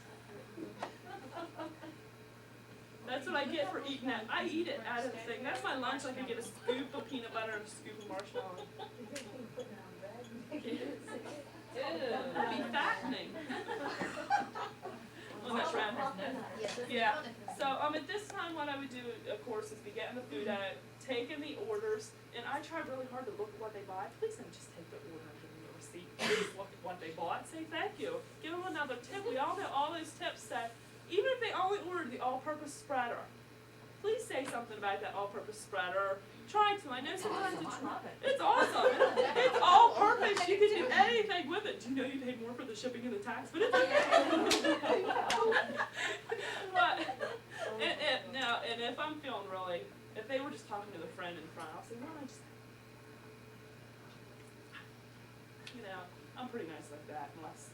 That's what I get for eating that. I eat it out of the thing. That's my lunch. Like I get a scoop of peanut butter and a scoop of marshmallow. It'd be fattening. On that round. Yeah. So at this time, what I would do, of course, is be getting the food out, taking the orders, and I try really hard to look at what they buy. Please don't just take the order and give me a receipt. Please look at what they bought. Say thank you. Give them another tip. We all know all those tips say, even if they only ordered the all-purpose spreader, please say something about that all-purpose spreader. Try to. I know sometimes it's awesome. It's all-purpose. You can do anything with it. Do you know you pay more for the shipping and the tax? But it's okay. But and if I'm feeling really, if they were just talking to their friend in front, I'll say, no, I just, you know, I'm pretty nice like that, unless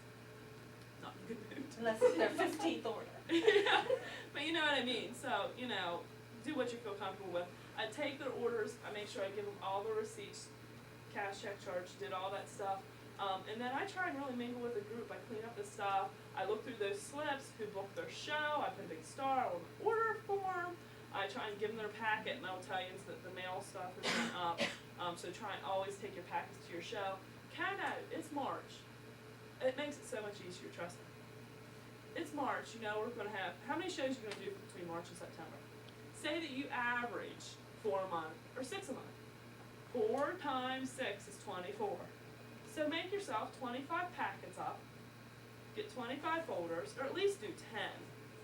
not in a good mood. Unless it's their 15th order. Yeah, but you know what I mean. So, you know, do what you feel comfortable with. I take their orders, I make sure I give them all the receipts, cash, check, charge, did all that stuff. And then I try and really mingle with the group. I clean up the stuff. I look through those slips, who booked their show. I put a big star on the order form. I try and give them their packet, and I'll tell you that the mail stuff is went up. So try and always take your packets to your show. Count out, it's March. It makes it so much easier, trust me. It's March, you know, we're going to have, how many shows are you going to do between March and September? Say that you average 4 a month, or 6 a month. 4 times 6 is 24. So make yourself 25 packets up, get 25 folders, or at least do 10.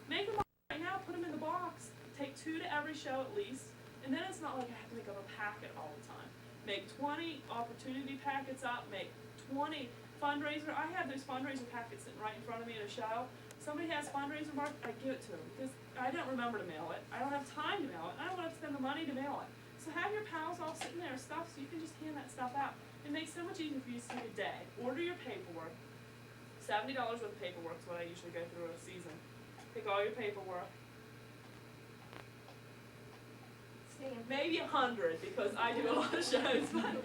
Make them right now, put them in the box. Take 2 to every show at least, and then it's not like I have to make up a packet all the time. Make 20 opportunity packets up, make 20 fundraiser. I have those fundraiser packets sitting right in front of me at a show. Somebody has fundraiser mark, I give it to them because I don't remember to mail it. I don't have time to mail it. I don't want to spend the money to mail it. So have your pals all sitting there and stuff so you can just hand that stuff out. It makes it so much easier for you to take a day. Order your paperwork. $70 worth of paperwork is what I usually go through a season. Take all your paperwork. Maybe 100 because I do a lot of shows. But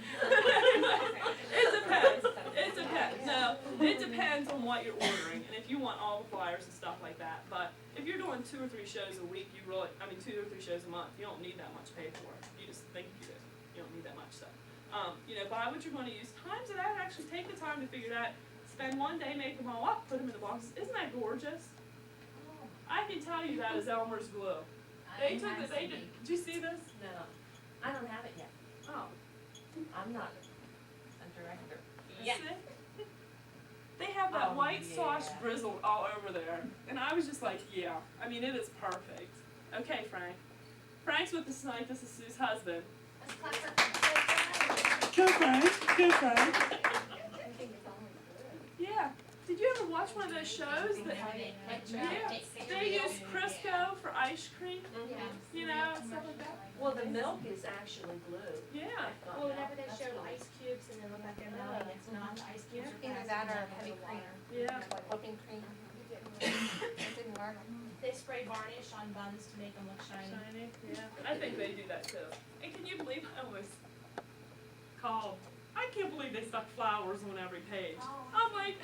it depends. It depends. No, it depends on what you're ordering and if you want all the flyers and stuff like that. But if you're doing 2 or 3 shows a week, 2 or 3 shows a month, you don't need that much paperwork. You just think you do. You don't need that much stuff. Buy what you're going to use. Times it out, actually take the time to figure it out. Spend one day, make them all up, put them in the boxes. Isn't that gorgeous? I can tell you that is Elmer's glue. Did you see this? No, I don't have it yet. Oh. I'm not a director. Yeah. They have that Oh, white sauce yeah. drizzled all over there. And I was just like, yeah. I mean, it is perfect. Okay, Frank. Frank's with us tonight. This is Sue's husband. Let's clap for Frank. Go, Frank. Go, Frank. I think it's always good. Yeah. Did you ever watch one of those shows that Yeah. they use Crisco for ice cream? Yeah. You know, and stuff like that? Well, the milk is actually glue. Yeah. Well, whenever they show ice cubes and they look like they're melting, it's not the ice cubes. are Either fast that or enough heavy for cream. water. Yeah. Like whipping cream. It didn't work. They spray varnish on buns to make them look shiny. Shiny. Yeah. I think they do that too. And can you believe I was called? I can't believe they stuck flowers on every page. I'm like,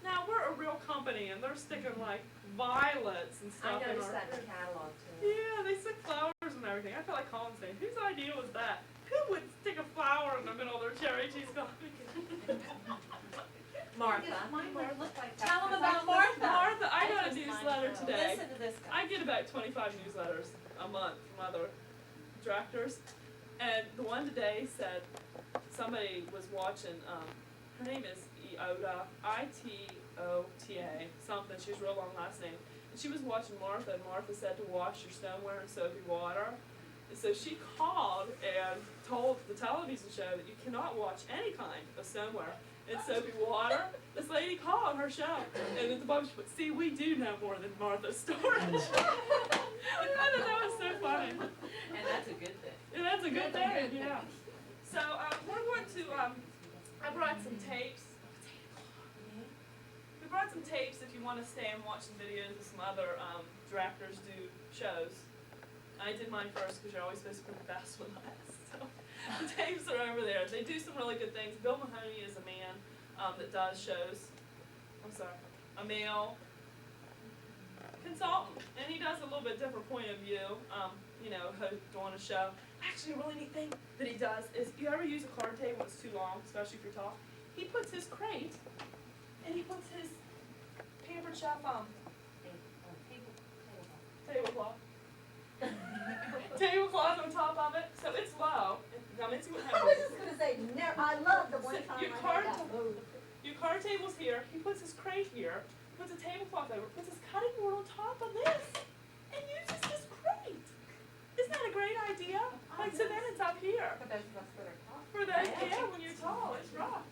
now we're a real company and they're sticking like violets and I stuff in noticed our. that in the catalog too. Yeah, they stick flowers and everything. I felt like calling saying, whose idea was that? Who would stick a flower in the middle of their cherry cheese coffee? Martha. Mine would look like that. Tell 'em 'cause about I- Martha. Martha, I got a just newsletter mind today. Listen to this guy. I get about 25 newsletters a month from other directors, and the one today said somebody was watching. Her name is Iota, Iota something. She has a real long last name, and she was watching Martha, and Martha said to wash your stoneware in soapy water. And so she called and told the television show that you cannot wash any kind of stoneware in soapy water. This lady called her show, and at the bottom she put, "See, we do know more than Martha's storage." I thought that was so funny. And that's a good thing. Yeah, that's a good thing, yeah. So we're going to, I brought some tapes. We brought some tapes if you want to stay and watch some videos of some other directors do shows. I did mine first because you're always supposed to put the best one last. So the tapes are over there. They do some really good things. Bill Mahoney is a man that does shows. A male consultant, and he does a little bit different point of view. Doing a show. Actually, a really neat thing that he does is, you ever use a card table that's too long, especially if you're tall? He puts his crate, and he puts his Pampered Chef tablecloth. Tablecloth on top of it, so it's low. Now, Mitzi would I have was just gonna say, I love the one So time your I card- made that move. your card table's here. He puts his crate here, puts a tablecloth over, puts his cutting board on top of this, and uses his crate. Isn't that a great idea? Like, so then it's up here. For those of us that are tall. For that, yeah, when you're tall, it's rough.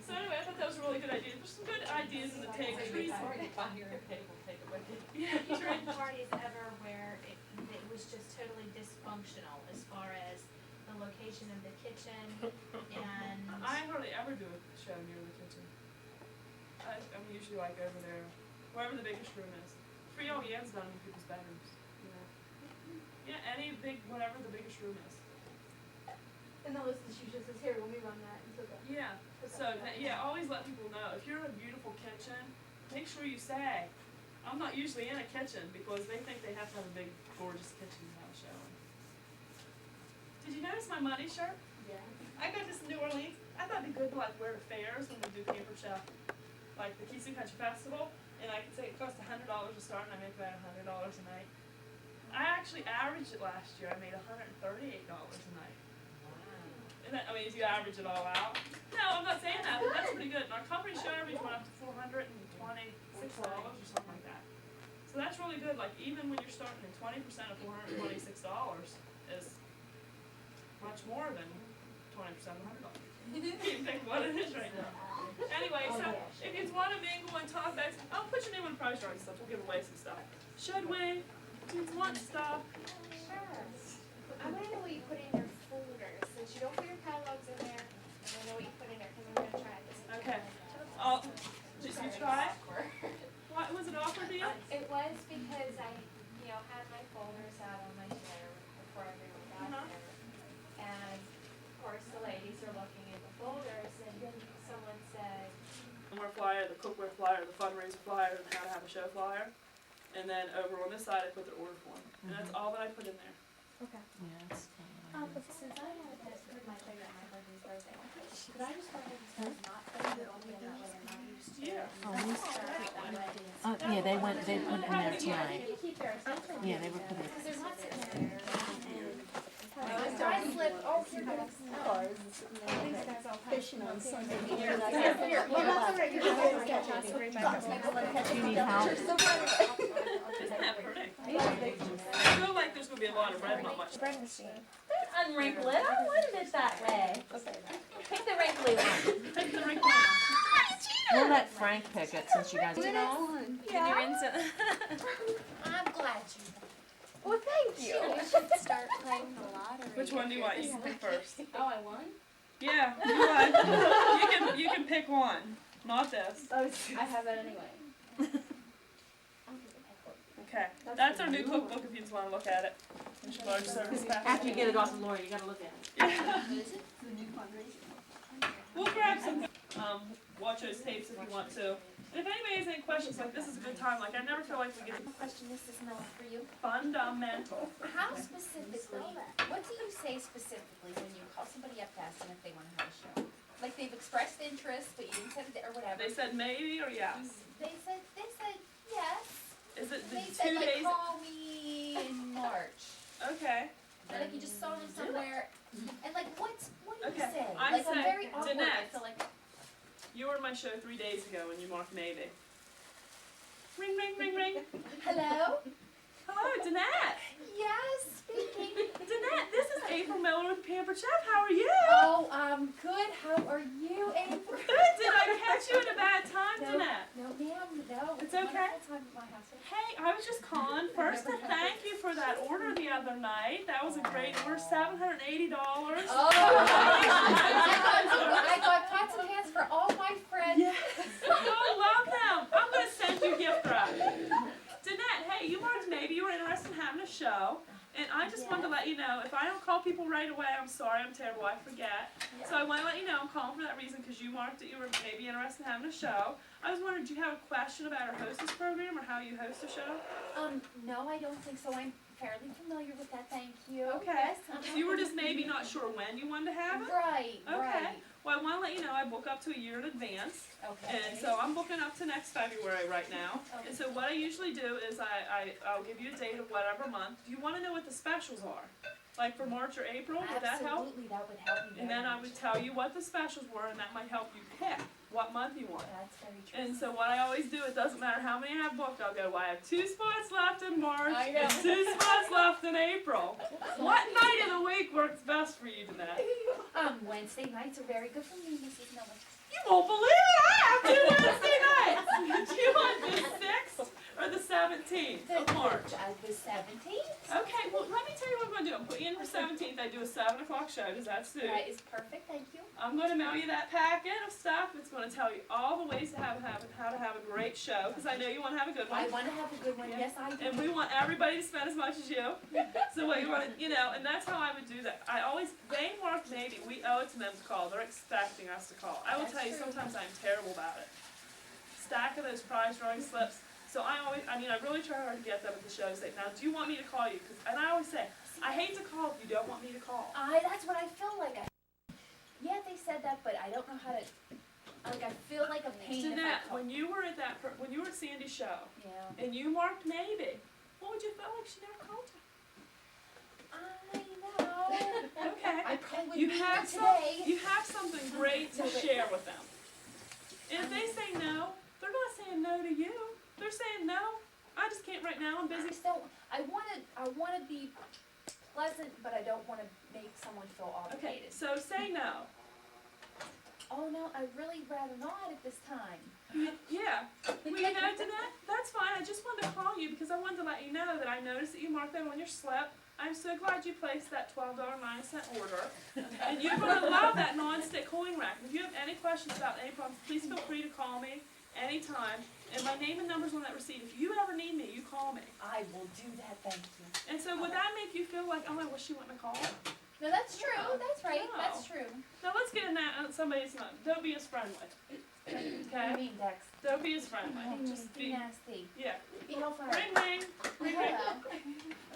So anyway, I thought that was a really good idea. There's some good ideas in the tape. Trees. Find your table, take it with you. Yeah, Have you tried parties ever where it was just totally dysfunctional as far as the location of the kitchen and I hardly ever do a show near the kitchen. I'm usually like over there, wherever the biggest room is. Creole Yam's done in people's bedrooms, you know. Yeah, any big, whatever the biggest room is. And the list she just says, here, let me run that and so that. Yeah, so, always let people know, if you're in a beautiful kitchen, make sure you say, I'm not usually in a kitchen, because they think they have to have a big, gorgeous kitchen to have a show in. Did you notice my money shirt? Yeah. I got this in New Orleans. I thought it'd be good to like wear to fairs when we do Pampered Chef, like the Keystone Country Festival, and I could say it costs $100 to start, and I make about $100 a night. I actually averaged it last year. I made $138 a night. And that, if you average it all out. No, I'm not saying that, but that's pretty good. And our company show average went up to $426 or something like that. So that's really good. Like even when you're starting at 20% of $426 is much more than 20% of $100. You can think what it is right now. Anyway, so if you want to mingle and talk about, I'll put your name on the price chart and stuff. We'll give away some stuff. Should we? Do you want stuff? Sure. I wanna know what you put in your folders, since you don't put your catalogs in there, I wanna know what you put in there, cause I'm gonna try this. Okay. Just you try? What was it offered to you? It was because I, had my folders out on my chair before everyone got Uh-huh. there. And of course, the ladies are looking at the folders and someone said, Flyer, the cookware flyer, the fundraiser flyer, and how to have a show flyer. And then over on this side, I put their order form, and that's all that I put in there. Okay. Yeah, it's But since I have a test with my sugar on my husband's birthday, could I just go ahead and start not putting it on me and that way I'm not used to it? Yeah. Oh, these- That way. yeah, they put it in there tonight. You keep their attention. Yeah, they were putting. Because they're not sitting there and. I slipped, oh, here goes. Cars and sitting there, fishing on Sunday. Well, that's all right, you're gonna catch it. Do you need help? Isn't that pretty? I feel like there's gonna be a lot of red, not much. Bread machine. Don't unwrinkle it, I wanted it that way. Pick the wrinkly one. Take the wrinkle. We'll let Frank pick it since you guys. Yeah. I'm glad you. Well, thank you. We should start playing the lottery. Which one do you want? You can pick first. Oh, I won? Yeah, you won. You can pick one, not this. I have that anyway. Okay, that's our new cookbook if you just wanna look at it. It's a large service pack. After you get it off of Lori, you gotta look at it. Yeah. The new fundraiser. We'll grab some, watch those tapes if you want to. And if anybody has any questions, like this is a good time, like I never feel like we get Question, this is not for you. fundamental. How specifically, what do you say specifically when you call somebody up to ask them if they wanna have a show? Like they've expressed interest, but you didn't say it or whatever. They said maybe or yes. They said yes. Is it the They said 2 like days? call me in March. Okay. And like you just saw them somewhere, and like what do you Okay, say? I Like say, I'm very awkward, I Danette. feel like. You were in my show 3 days ago and you marked maybe. Ring, ring, ring, ring. Hello? Hello, Danette. Yes, speaking. Danette, this is April Miller with Pampered Chef. How are you? Oh, good. How are you, April? Good. Did I catch you at a bad time, No. Danette? No, ma'am, no. It's okay. Wonderful time at my house. Hey, I was just calling first to thank you for that order the other night. That was a great order, $780. Oh, I got pots and pans for all my friends. Yes. You'll love them. I'm going to send you a gift wrap. Danette, hey, you marked maybe you were interested in having a show. And I just wanted to let you know, if I don't call people right away, I'm sorry, I'm terrible, I forget. So I want to let you know, I'm calling for that reason because you marked that you were maybe interested in having a show. I was wondering, do you have a question about our hostess program or how you host a show? No, I don't think so. I'm fairly familiar with that, thank you. Okay. Yes, So you were just maybe not sure when you wanted to have it? Right, Okay. right. Well, I want to let you know I book up to a year in advance. Okay. And so I'm booking up to next February right now. And so what I usually do is I'll give you a date of whatever month. Do you want to know what the specials are? Like for March or April, would that help? Absolutely, that would help me very And then I much. would tell you what the specials were and that might help you pick what month you want. That's very true. And so what I always do, it doesn't matter how many I have booked, I'll go, well, I have 2 spots left in March I know. and 2 spots left in April. What night of the week works best for you, Danette? Wednesday nights are very good for me, Mrs. Miller. You won't believe it, I have 2 Wednesday nights! Do you want the 6th or the 17th of March? The 17th? Okay, well, let me tell you what I'm gonna do. I'm putting you in for 17th. I do a 7 o'clock show. Does that suit? That is perfect, thank you. I'm gonna mail you that packet of stuff. It's gonna tell you all the ways to how to have a great show, because I know you wanna have a good one. I want to have a good one, Yeah. yes I do. And we want everybody to spend as much as you. So what you want to, and that's how I would do that. They mark maybe, we owe it to them to call. They're expecting us to call. I will That's tell you, true. sometimes I'm terrible about it. Stack of those prize drawing slips. So I really try hard to get them at the shows. Now, do you want me to call you? And I always say, I hate to call if you don't want me to call. That's what I feel like. Yeah, they said that, but I don't know how to, I feel like a pain if I Danette, call. when you were at Sandy's show, Yeah. and you marked maybe, what would you feel like she never called you? I know. Okay. I probably would You be here have today. You have something great to share with them. And if they say no, they're not saying no to you. They're saying no. I just can't right now. I'm I busy. just don't, I wanna be pleasant, but I don't wanna make someone feel Okay, obligated. so say no. Oh no, I'd really rather not at this time. Yeah. Well, you know, Danette, that's fine. I just wanted to call you because I wanted to let you know that I noticed that you marked that on your slip. I'm so glad you placed that $12.09 order. And you're going to love that non-stick coin rack. If you have any questions about any problems, please feel free to call me anytime. And my name and number's on that receipt. If you ever need me, you call me. I will do that, thank you. And so would that make you feel like, oh, I wish you wouldn't have called? No, that's true, that's right, No. that's true. Now let's get in that, somebody's not, don't be as friendly. Okay? mean, Dex? Don't be as friendly. Just Be be, nasty. yeah. Be helpful. Ring ring. Ring ring. Hello.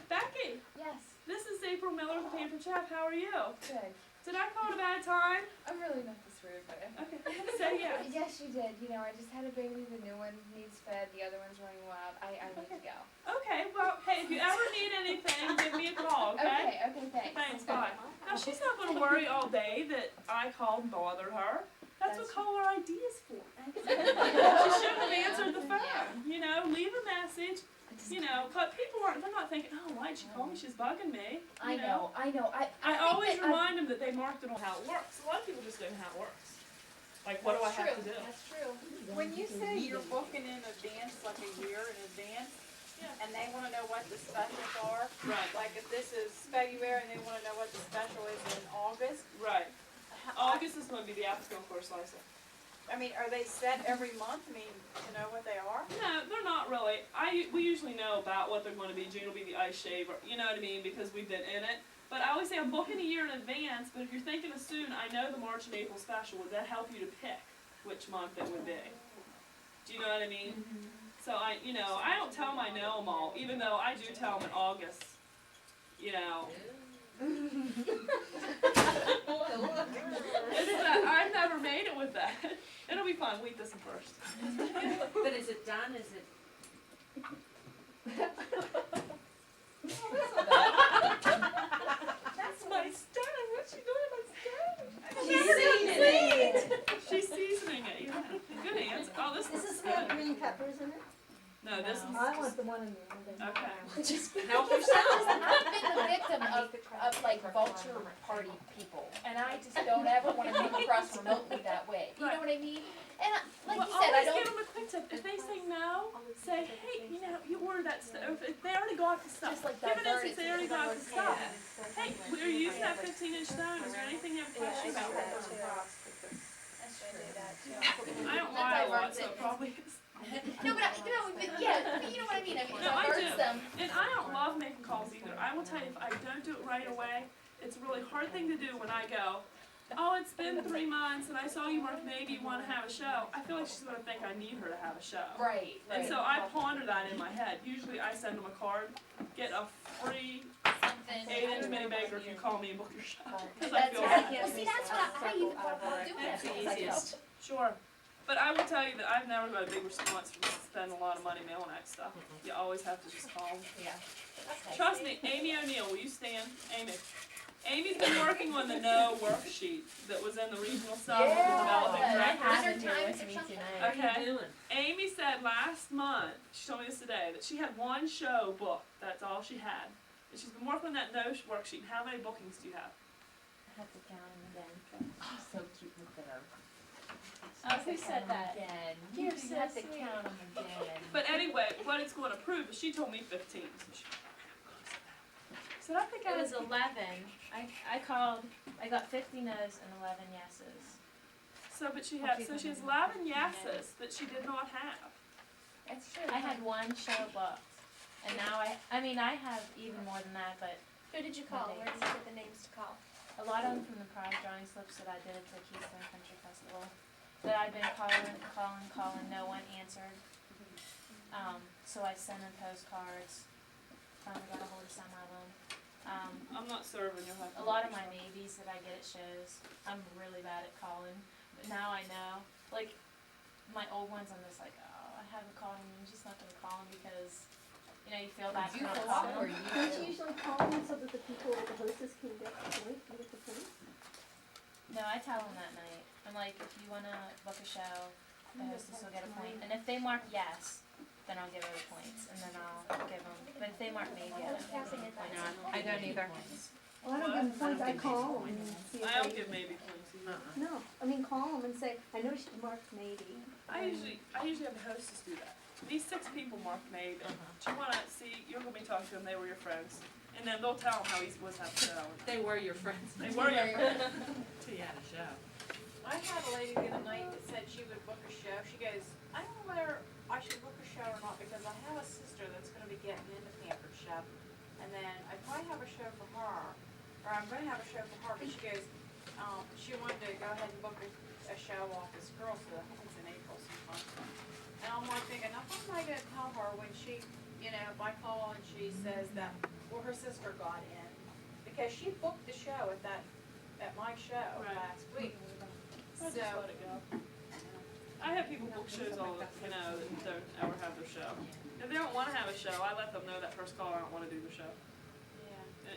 Becky, Yes, this is April Miller with the Pampered Chef. How are you? Good. Did I call at a bad time? I'm really not this rude, but Okay. Say yes. yes, you did. You know, I just had a baby. The new one needs fed. The other one's running wild. I need to go. Okay, well, hey, if you ever need anything, give me a call, okay? Okay. Thanks. Thanks, bye. Now, she's not gonna worry all day that I called and bothered her. That's what caller ID is for. She shouldn't have answered the phone, you know, leave a message, you know, but people they're not thinking, oh, why'd she call me, she's bugging me. I you know. know. I I think always that remind them that they marked it on how it works. A lot of people just don't know how it works. Like, what do I have to do? that's true. When you say you're booking in advance, like a year in advance, Yeah. and they wanna know what the specials are, Right, like if this is February and they wanna know what the special is in August, right. how- August is gonna be the African core slicer. I mean, are they set every month, I mean, to know what they are? No, they're not really. We usually know about what they're going to be. June will be the ice shaver, you know what I mean, because we've been in it. But I always say I'm booking a year in advance, but if you're thinking of soon, I know the March and April special. Would that help you to pick which month it would be? Do you know what I mean? So I don't tell them I know them all, even though I do tell them in August, you know. It's that I've never made it with that. It'll be fun. We'll eat this one first. But is it done, is it? That's my stunning. What's she doing with my She's stunning? seasoning it. She's seasoning it. Yeah. Good answer. Oh, this This is is good. got green peppers in it? No, this is I want the one in the. okay. Just. Help yourself. I've been the victim of like vulture party people, and I just don't ever want to come across remotely that way. You know what I mean? And like Well, you said, I always don't. give them a quick tip. If they say no, say, hey, you ordered that stuff. If they already got the stuff. Just like Give an divert instance, it they so already they got don't the look- stuff. Hey, we're using that 15-inch stone. Is there anything you have a question about? That's true, I do that too. I don't That lie a lot, diverts so it. it probably is. No, but yeah, but you know what I mean. I mean, it No, I diverts do. them. And I don't love making calls either. I will tell you, if I don't do it right away, it's a really hard thing to do when I go, oh, it's been 3 months and I saw you work, maybe you want to have a show. I feel like she's going to think I need her to have a show. Right. And so I ponder that in my head. Usually I send them a card, get a free Something. 8-inch mini baker if you call me and book your show. Because I That's feel right. bad. Well, see, that's what I even thought about doing It's that. the easiest. Sure. But I will tell you that I've never got a big response from spending a lot of money mailing that stuff. You always have to just call them. Yeah. Trust me, Amy O'Neill, will you stand? Amy. Amy's been working on the no worksheet that was in the regional stuff with the developing Yeah. directors. Dinner times or something. Okay. Amy said last month, she told me this today, that she had one show booked. That's all she had. And she's been working on that no worksheet. How many bookings do you have? I have to count them again. She's so cute with her. Oh, who said that? Again. You're You so have to sweet. count them again. But anyway, what it's going to prove is she told me 15. So I think I It was was 11. I called, I got 50 no's and 11 yeses. so, but she had so she has 11 yeses that she did not have. That's true. I had one show booked. And now I have even more than that, but Who did you call? Where did you get the names to call? a lot of them from the prize drawing slips that I did at the Keystone Country Festival that I've been calling, no one answered. So I sent them postcards, finally got a hold of some of them. I'm not serving. You'll have to A lot of my maybes that I get at shows, I'm really bad at calling, but now I know. Like, my old ones, I'm just like, oh, I haven't called them, I'm just not gonna call them because, you know, you feel bad for not calling them. Don't you usually call them so that the people, the hostess can get the point, can get the points? No, I tell them that night. I'm like, if you wanna book a show, the hostess will get a point, and if they mark yes, then I'll give her the points, and then I'll give them, but if they mark maybe, I don't give them the point. I don't either. Well, I don't give them points, I call them and see if I don't they. give maybe points either. No, I mean, call them and say, I know she marked maybe. I usually have the hostess do that. These 6 people marked maybe. Do you wanna see? You're gonna be talking to them. They were your friends, and then they'll tell them how he was having a show. They were your friends. They were your friends. Till you had a show. I had a lady the other night that said she would book a show. She goes, I don't know whether I should book a show or not because I have a sister that's gonna be getting into Pampered Chef. And then I probably have a show for her, or I'm gonna have a show and she goes, she wanted to go ahead and book a show off this girl, so I think it's in April sometime. And I'm like thinking, now what am I gonna tell her when she, you know, if I call and she says that, well, her sister got in, because she booked the show at my show Right. last week. I just let it go. I have people book shows all, that don't ever have their show. If they don't wanna have a show, I let them know that first call, I don't wanna do the show.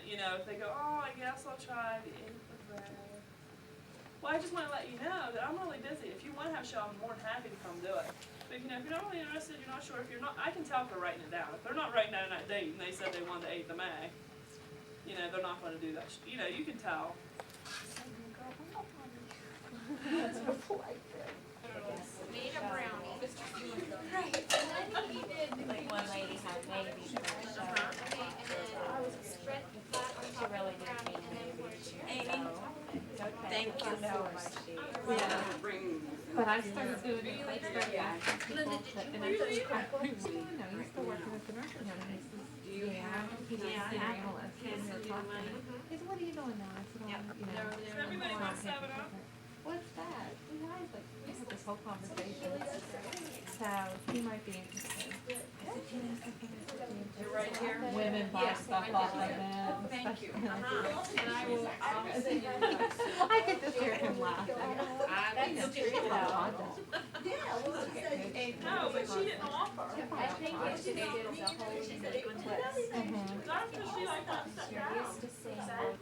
Yeah. If they go, oh, I guess I'll try the 8th of May. Well, I just wanna let you know that I'm really busy. If you wanna have a show, I'm more than happy to come do it. But, if you're not really interested, you're not sure, if you're not, I can tell if they're writing it down. If they're not writing down that date and they said they wanted the 8th of May, they're not gonna do that. You can tell. Made a brownie. Right, and then he did. Like one lady had babies for a show. Okay, and then spread the flat on top of the really brownie, didn't and then mean pour it in. Amy, Thank you so much. But I started doing it, I started asking people, and I said, no, he's still working at the nursing home, and he says, do you have, he's a senior analyst, and we were talking, he said, what are you doing now? I said, Does everybody want 7-Up? What's that? You guys, like, we had this whole conversation, so he might be interested. I said, you know something, You're right here? women buy stuff off like that. Thank you. especially- And I'll send you the notes. I could just hear him laughing. That's No, but she didn't offer. I think what she did is a whole sequence. Not because she like wants that down. you're used to seeing like